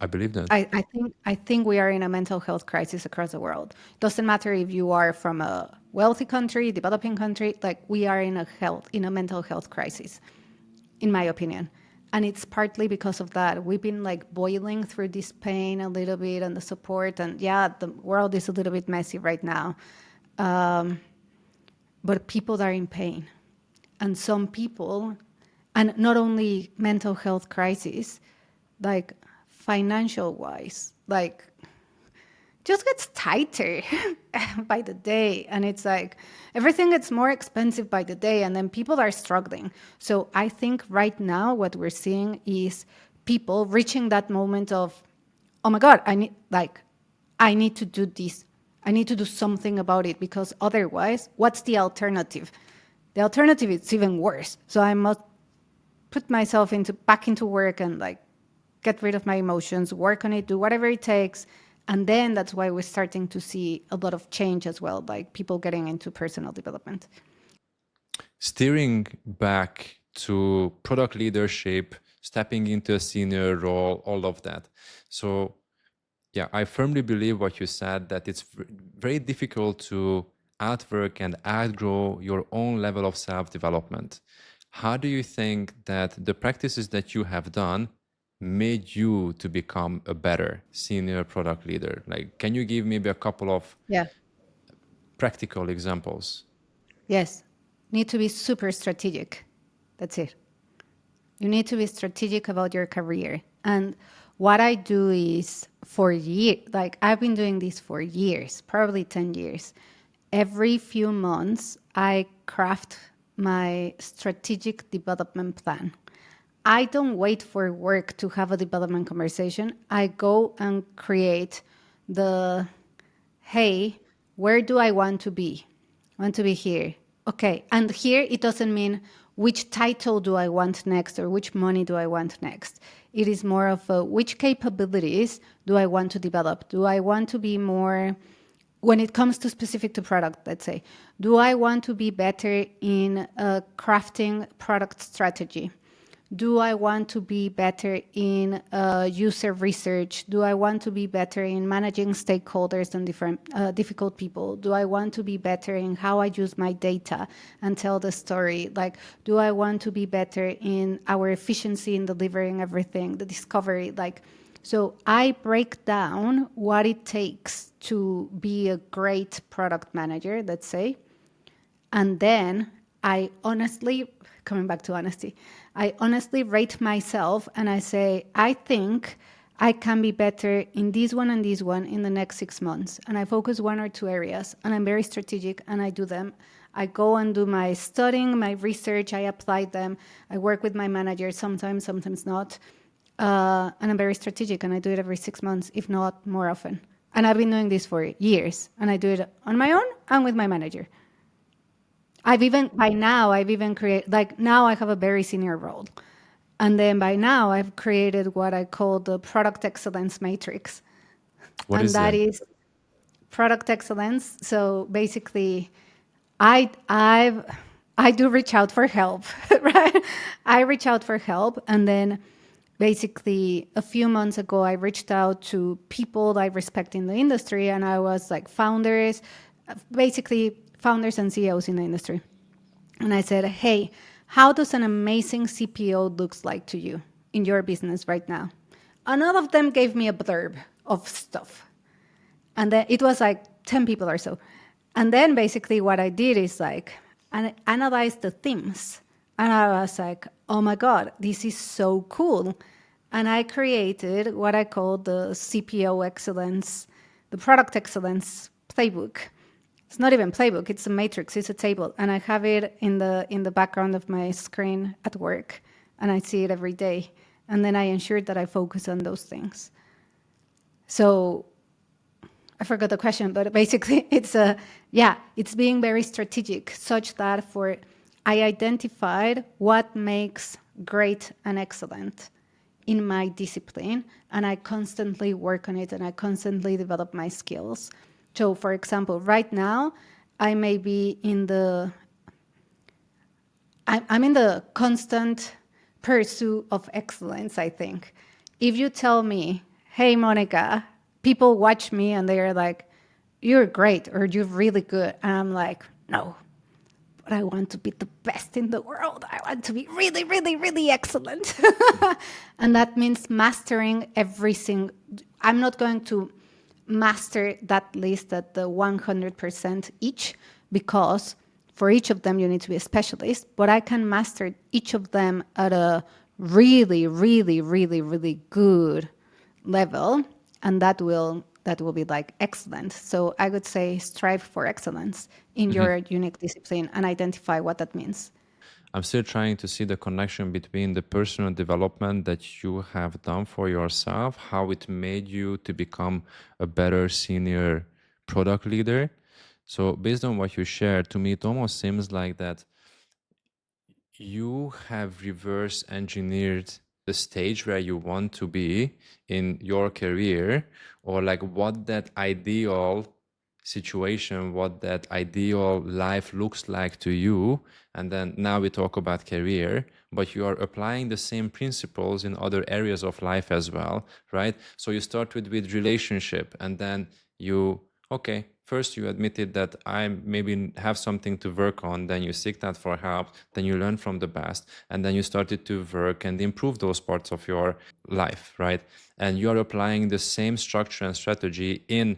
I believe that. I think we are in a mental health crisis across the world. Doesn't matter if you are from a wealthy country, developing country, like we are in a mental health crisis, in my opinion. And it's partly because of that. We've been like boiling through this pain a little bit and the support, and yeah, the world is a little bit messy right now. But people are in pain. And some people, and not only mental health crisis, like financial wise, like just gets tighter by the day. And it's like everything gets more expensive by the day, and then people are struggling. So I think right now what we're seeing is people reaching that moment of, oh my God, I need to do this. I need to do something about it, because otherwise, what's the alternative? The alternative is even worse. So I must put myself back into work and like get rid of my emotions, work on it, do whatever it takes. And then that's why we're starting to see a lot of change as well, like people getting into personal development. Steering back to product leadership, stepping into a senior role, all of that. So yeah, I firmly believe what you said, that it's very difficult to outwork and outgrow your own level of self-development. How do you think that the practices that you have done made you to become a better senior product leader? Like, can you give maybe a couple of Yeah. practical examples? Yes. Need to be super strategic. That's it. You need to be strategic about your career. And what I do is for years, like I've been doing this for years, probably 10 years. Every few months, I craft my strategic development plan. I don't wait for work to have a development conversation. I go and create the, hey, where do I want to be? I want to be here. Okay. And here it doesn't mean which title do I want next or which money do I want next. It is more of a, which capabilities do I want to develop? Do I want to be more, when it comes to specific to product, let's say, do I want to be better in crafting product strategy? Do I want to be better in user research? Do I want to be better in managing stakeholders and different difficult people? Do I want to be better in how I use my data and tell the story? Like, do I want to be better in our efficiency in delivering everything, the discovery? Like, so I break down what it takes to be a great product manager, let's say, and then I honestly, coming back to honesty, I honestly rate myself and I say, I think I can be better in this one and this one in the next 6 months. And I focus one or two areas and I'm very strategic and I do them. I go and do my studying, my research, I apply them. I work with my manager sometimes, sometimes not. And I'm very strategic and I do it every 6 months, if not more often. And I've been doing this for years and I do it on my own and with my manager. I've even created, like now I have a very senior role. And then by now I've created what I call the product excellence matrix. What And is that that? is product excellence. So basically I do reach out for help, right? I reach out for help. And then basically a few months ago, I reached out to people I respect in the industry. And I was like basically founders and CEOs in the industry. And I said, hey, how does an amazing CPO looks like to you in your business right now? And all of them gave me a blurb of stuff. And then it was like 10 people or so. And then basically what I did is like, analyze the themes. And I was like, oh my God, this is so cool. And I created what I call the CPO excellence, the product excellence playbook. It's not even playbook, it's a matrix, it's a table. And I have it in the background of my screen at work. And I see it every day. And then I ensure that I focus on those things. So I forgot the question, but basically it's being very strategic such that I identified what makes great and excellent in my discipline, and I constantly work on it and I constantly develop my skills. So for example, right now I may be I'm in the constant pursuit of excellence, I think. If you tell me, hey, Monica, people watch me and they're like, you're great or you're really good. And I'm like, no, but I want to be the best in the world. I want to be really, really, really excellent. And that means mastering everything. I'm not going to master that list at the 100% each, because for each of them you need to be a specialist, but I can master each of them at a really, really, really, really good level, and that will be like excellent. So I would say strive for excellence in your unique discipline and identify what that means. I'm still trying to see the connection between the personal development that you have done for yourself, how it made you to become a better senior product leader. So based on what you shared, to me, it almost seems like that you have reverse engineered the stage where you want to be in your career, or like what that ideal situation, what that ideal life looks like to you. And then now we talk about career, but you are applying the same principles in other areas of life as well, right? So you start with relationship, and then you, okay, first you admitted that I maybe have something to work on, then you seek that for help, then you learn from the best, and then you started to work and improve those parts of your life, right? And you are applying the same structure and strategy in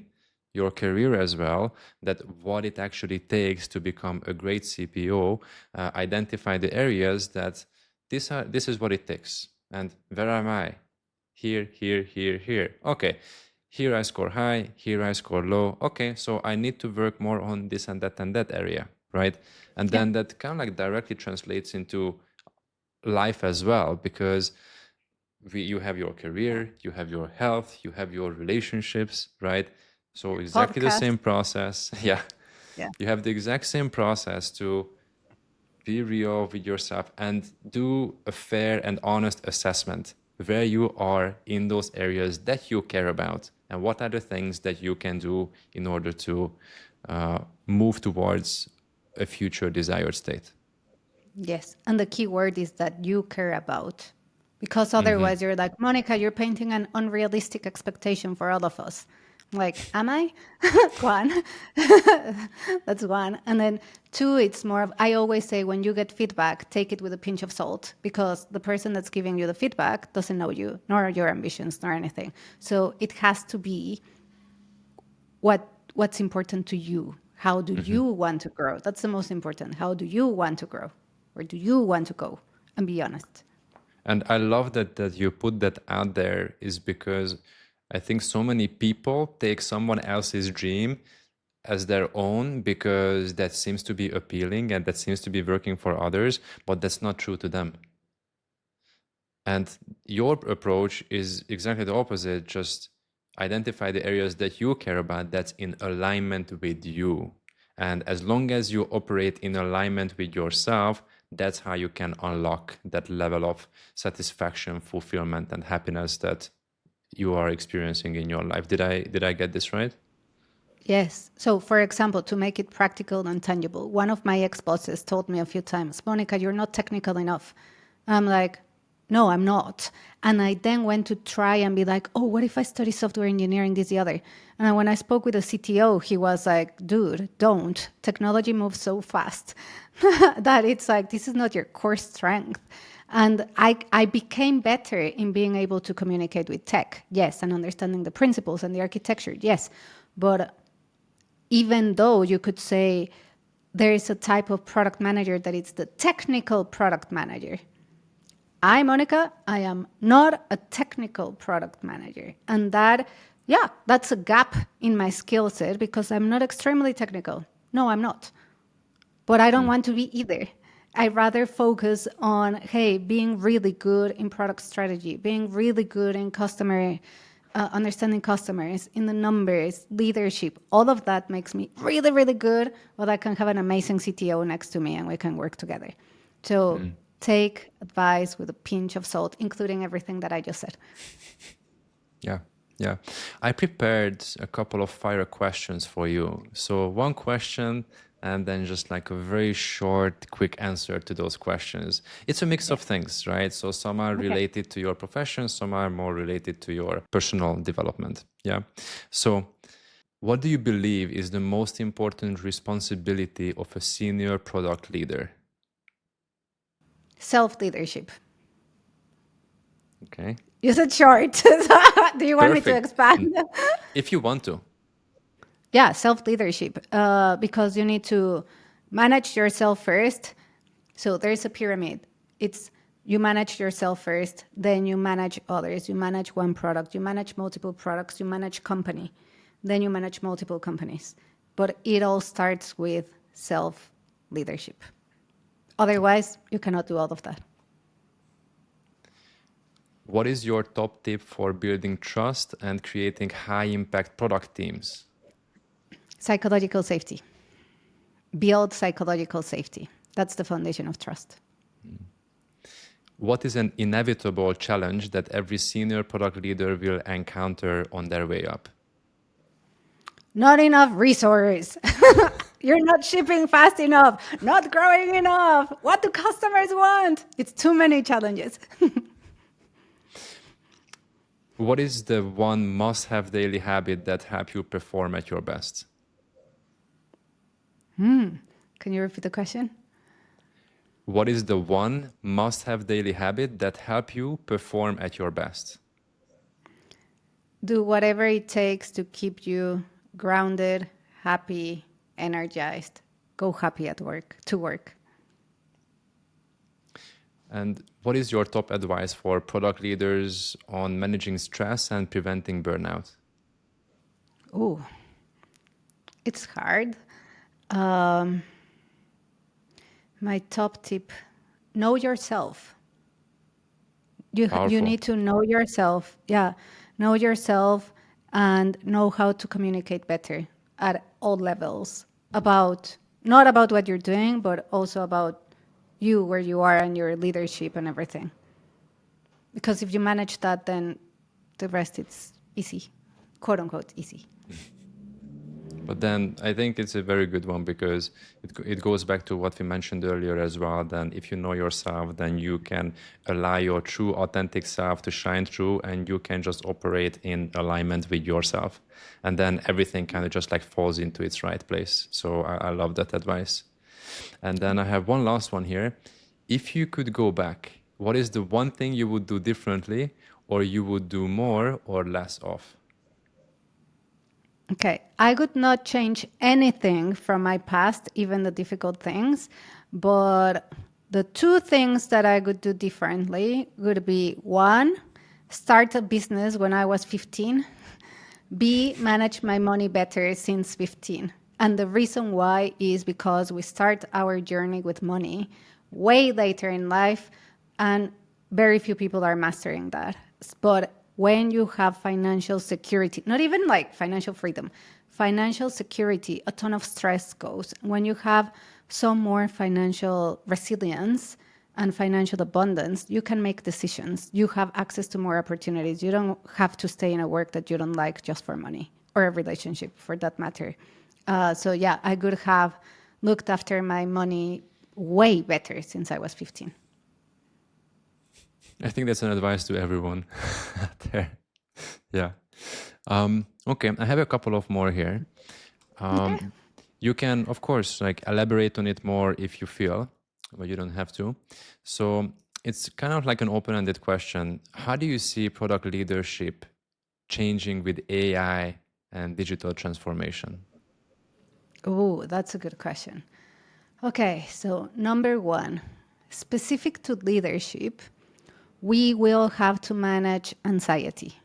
your career as well, that what it actually takes to become a great CPO, identify the areas that this is what it takes. And where am I? Here, here, here, here. Okay, here I score high, here I score low. Okay, so I need to work more on this and that area, right? And Yeah. then that kind of like directly translates into life as well, because you have your career, you have your health, you have your relationships, right? So exactly the Podcast. same process. Yeah, Yeah. you have the exact same process to be real with yourself and do a fair and honest assessment where you are in those areas that you care about, and what are the things that you can do in order to move towards a future desired state. Yes. And the key word is that you care about. Because otherwise you're like, Monica, you're painting an unrealistic expectation for all of us. I'm like, am I? One. That's one. And then two, it's more of, I always say when you get feedback, take it with a pinch of salt, because the person that's giving you the feedback doesn't know you, nor your ambitions, nor anything. So it has to be what's important to you. How do you want to grow? That's the most important. How do you want to grow? Where do you want to go? And be honest. And I love that you put that out there, is because I think so many people take someone else's dream as their own because that seems to be appealing and that seems to be working for others, but that's not true to them. And your approach is exactly the opposite. Just identify the areas that you care about that's in alignment with you. And as long as you operate in alignment with yourself, that's how you can unlock that level of satisfaction, fulfillment, and happiness that you are experiencing in your life. Did I get this right? Yes. So, for example, to make it practical and tangible, one of my ex-bosses told me a few times, Monica, you're not technical enough. I'm like, no, I'm not. And I then went to try and be like, oh, what if I study software engineering, this, the other? And when I spoke with the CTO, he was like, dude, don't. Technology moves so fast that it's like, this is not your core strength. And I became better in being able to communicate with tech, yes, and understanding the principles and the architecture, yes. But even though you could say there is a type of product manager that it's the technical product manager, I, Monica, I am not a technical product manager. And that, yeah, that's a gap in my skill set because I'm not extremely technical. No, I'm not. But I don't want to be either. I rather focus on, hey, being really good in product strategy, being really good in customer, understanding customers, in the numbers, leadership. All of that makes me really, really good. Well, I can have an amazing CTO next to me and we can work together. So take advice with a pinch of salt, including everything that I just said. Yeah, yeah. I prepared a couple of fire questions for you. So one question and then just like a very short, quick answer to those questions. It's a mix of things, right? So some are related to your profession, some are more related to your personal development. Yeah. So what do you believe is the most important responsibility of a senior product leader? Self-leadership. Okay. You said short. Do you want me to Perfect. expand? If you want to. Yeah, self-leadership, because you need to manage yourself first. So there's a pyramid. It's you manage yourself first, then you manage others. You manage one product, you manage multiple products, you manage company, then you manage multiple companies. But it all starts with self-leadership. Otherwise, you cannot do all of that. What is your top tip for building trust and creating high impact product teams? Psychological safety. Build psychological safety. That's the foundation of trust. What is an inevitable challenge that every senior product leader will encounter on their way up? Not enough resource. You're not shipping fast enough, not growing enough. What do customers want? It's too many challenges. What is the one must-have daily habit that help you perform at your best? Can you repeat the question? What is the one must-have daily habit that help you perform at your best? Do whatever it takes to keep you grounded, happy, energized. Go happy at work, to work. And what is your top advice for product leaders on managing stress and preventing burnout? Ooh, it's hard. Um, my top tip, know yourself. You Powerful. need to know yourself. Yeah, know yourself and know how to communicate better at all levels about not about what you're doing, but also about you, where you are, and your leadership and everything. Because if you manage that, then the rest it's easy, quote unquote easy. But then I think it's a very good one because it goes back to what we mentioned earlier as well. Then if you know yourself, then you can allow your true authentic self to shine through and you can just operate in alignment with yourself. And then everything kind of just like falls into its right place. So I love that advice. And then I have one last one here. If you could go back, what is the one thing you would do differently or you would do more or less of? Okay, I would not change anything from my past, even the difficult things, but the two things that I would do differently would be one, start a business when I was 15, B, manage my money better since 15. And the reason why is because we start our journey with money way later in life, and very few people are mastering that. But when you have financial security, not even like financial freedom, financial security, a ton of stress goes. When you have some more financial resilience and financial abundance, you can make decisions. You have access to more opportunities. You don't have to stay in a work that you don't like just for money, or a relationship for that matter. So yeah, I could have looked after my money way better since I was 15. I think that's an advice to everyone out there. Yeah. Okay, I have a couple of more here. Okay. You can, of course, like elaborate on it more if you feel, but you don't have to. So it's kind of like an open-ended question. How do you see product leadership changing with AI and digital transformation? Oh, that's a good question. Okay, so number one, specific to leadership, we will have to manage anxiety.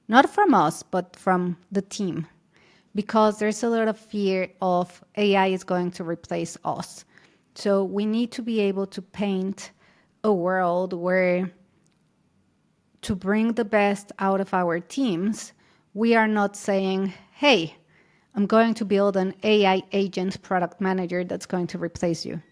Not from us, but from the team. Because there's a lot of fear of AI is going to replace us. So we need to be able to paint a world where to bring the best out of our teams, we are not saying, hey, I'm going to build an AI agent product manager that's going to replace you.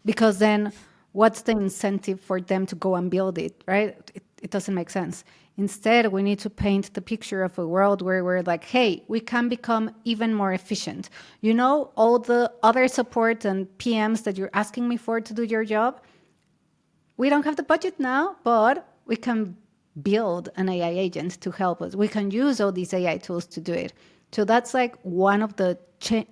Because then what's the incentive for them to go and build it, right? It doesn't make sense. Instead, we need to paint the picture of a world where we're like, hey, we can become even more efficient. You know, all the other support and PMs that you're asking me for to do your job, we don't have the budget now, but we can build an AI agent to help us. We can use all these AI tools to do it. So that's like one of the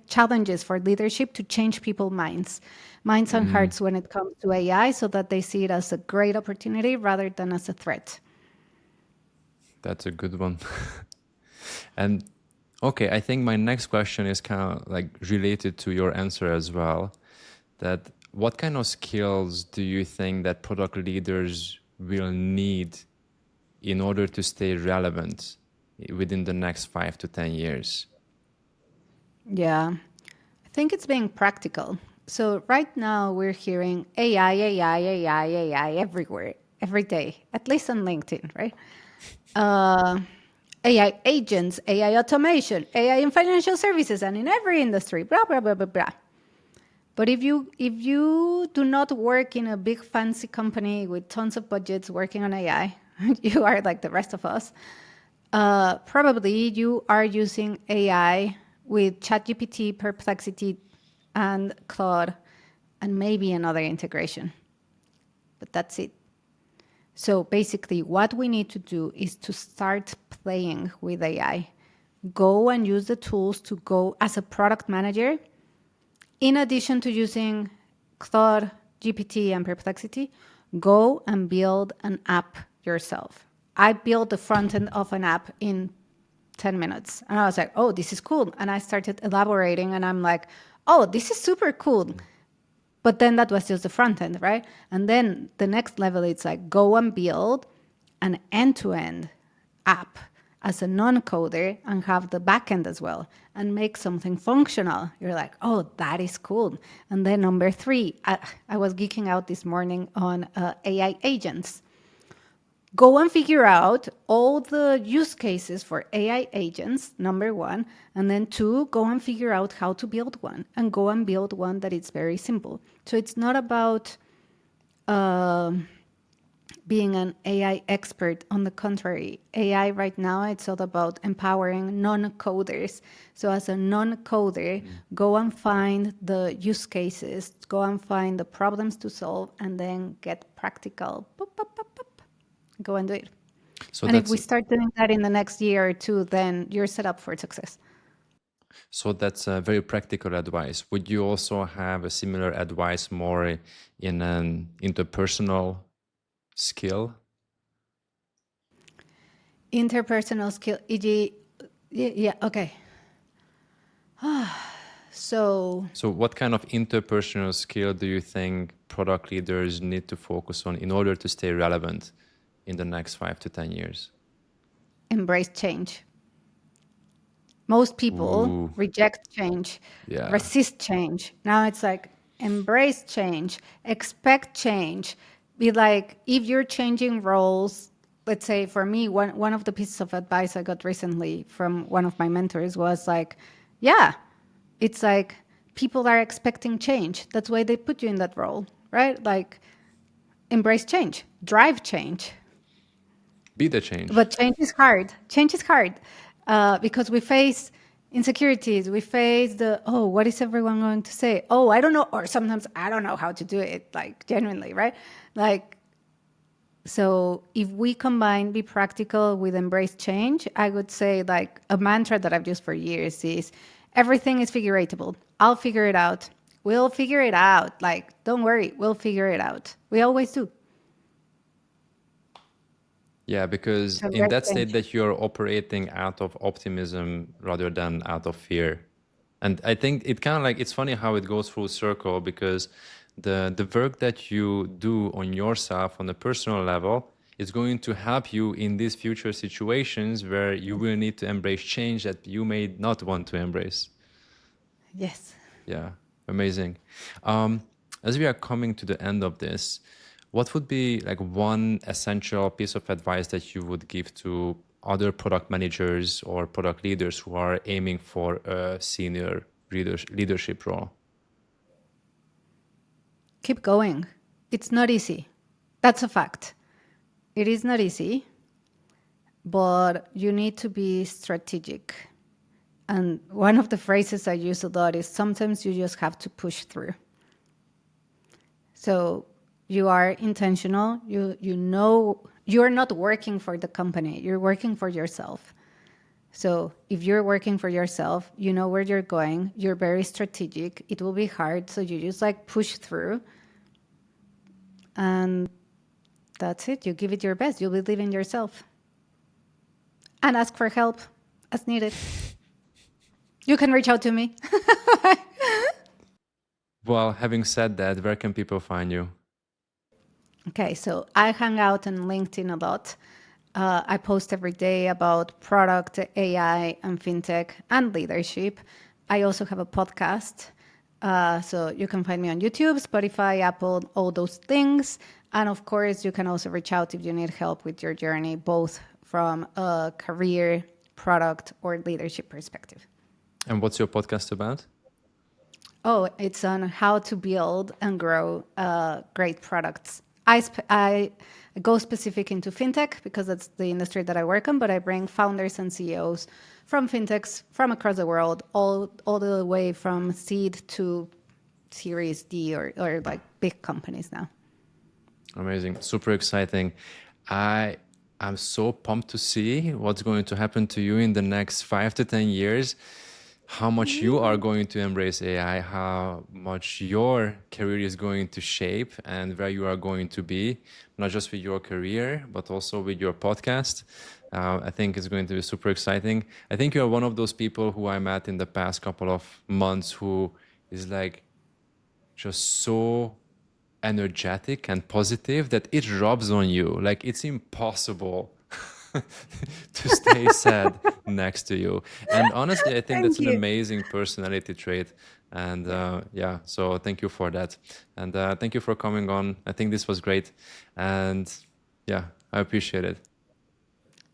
challenges for leadership, to change people's minds and hearts when it comes to AI, so that they see it as a great opportunity rather than as a threat. That's a good one. And okay, I think my next question is kind of like related to your answer as well. That what kind of skills do you think that product leaders will need in order to stay relevant within the next 5 to 10 years? Yeah, I think it's being practical. So right now we're hearing AI, AI, AI, AI everywhere, every day, at least on LinkedIn, right? Uh, AI agents, AI automation, AI in financial services and in every industry, blah, blah, blah, blah, blah. But if you do not work in a big fancy company with tons of budgets working on AI, you are like the rest of us. Probably you are using AI with ChatGPT, Perplexity, and Claude, and maybe another integration. But that's it. So basically, what we need to do is to start playing with AI. Go and use the tools to go as a product manager. in addition to using Claude, GPT, and Perplexity, go and build an app yourself. I built the front end of an app in 10 minutes. And I was like, oh, this is cool. And I started elaborating and I'm like, oh, this is super cool. But then that was just the front end, right? And then the next level, it's like go and build an end-to-end app as a non-coder and have the backend as well and make something functional. You're like, oh, that is cool. And then number 3, I was geeking out this morning on AI agents. Go and figure out all the use cases for AI agents, number 1. And then 2, go and figure out how to build one and go and build one that is very simple. So it's not about being an AI expert. On the contrary, AI right now, it's all about empowering non-coders. So as a non-coder, go and find the use cases, go and find the problems to solve, and then get practical. Boop, boop, boop, boop. Go and do it. So And if we start doing that in the next year or 2, then you're set up for success. So that's a very practical advice. Would you also have a similar advice more in an interpersonal skill? Interpersonal skill, e.g., yeah, okay. So what kind of interpersonal skill do you think product leaders need to focus on in order to stay relevant in the next 5 to 10 years? embrace change. Most people reject change, resist change. Now it's like embrace change, expect change. Be like, if you're changing roles, let's say for me, one of the pieces of advice I got recently from one of my mentors was like, yeah, it's like people are expecting change. That's why they put you in that role, right? Like embrace change, drive change. Be the change. But change is hard. Change is hard because we face insecurities. We face what is everyone going to say? Oh, I don't know. Or sometimes I don't know how to do it, like genuinely, right? Like, so if we combine be practical with embrace change, I would say like a mantra that I've used for years is everything is figureatable. I'll figure it out. We'll figure it out. Like, don't worry, we'll figure it out. We always do. Yeah, because So in that change. state that you're operating out of optimism rather than out of fear. And I think it kind of like, it's funny how it goes full circle because the work that you do on yourself on a personal level is going to help you in these future situations where you will need to embrace change that you may not want to embrace. Yes. Yeah, amazing. As we are coming to the end of this, what would be like one essential piece of advice that you would give to other product managers or product leaders who are aiming for a senior leadership role? Keep going. It's not easy. That's a fact. It is not easy, but you need to be strategic. And one of the phrases I use a lot is sometimes you just have to push through. So you are intentional. You know you're not working for the company. You're working for yourself. So if you're working for yourself, you know where you're going. You're very strategic. It will be hard, so you just like push through. And that's it. You give it your best. You believe in yourself. And ask for help as needed. You can reach out to me. Well, having said that, where can people find you? Okay, so I hang out on LinkedIn a lot. I post every day about product, AI, and fintech and leadership. I also have a podcast. So you can find me on YouTube, Spotify, Apple, all those things. And of course, you can also reach out if you need help with your journey, both from a career, product, or leadership perspective. And what's your podcast about? Oh, it's on how to build and grow great products. I go specific into fintech because that's the industry that I work on, but I bring founders and CEOs from fintechs from across the world, all the way from seed to Series D or like big companies now. Amazing. Super exciting. I'm so pumped to see what's going to happen to you in the next 5 to 10 years. how much you are going to embrace AI, how much your career is going to shape, and where you are going to be, not just with your career, but also with your podcast. I think it's going to be super exciting. I think you're one of those people who I met in the past couple of months who is like just so energetic and positive that it rubs on you. Like it's impossible to stay sad next to you. And honestly, I think that's Thank an you. amazing personality trait. And Yeah. yeah, so thank you for that. And thank you for coming on. I think this was great. And yeah, I appreciate it.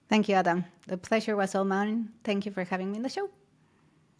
Thank you, Adam. The pleasure was all mine. Thank you for having me in the show.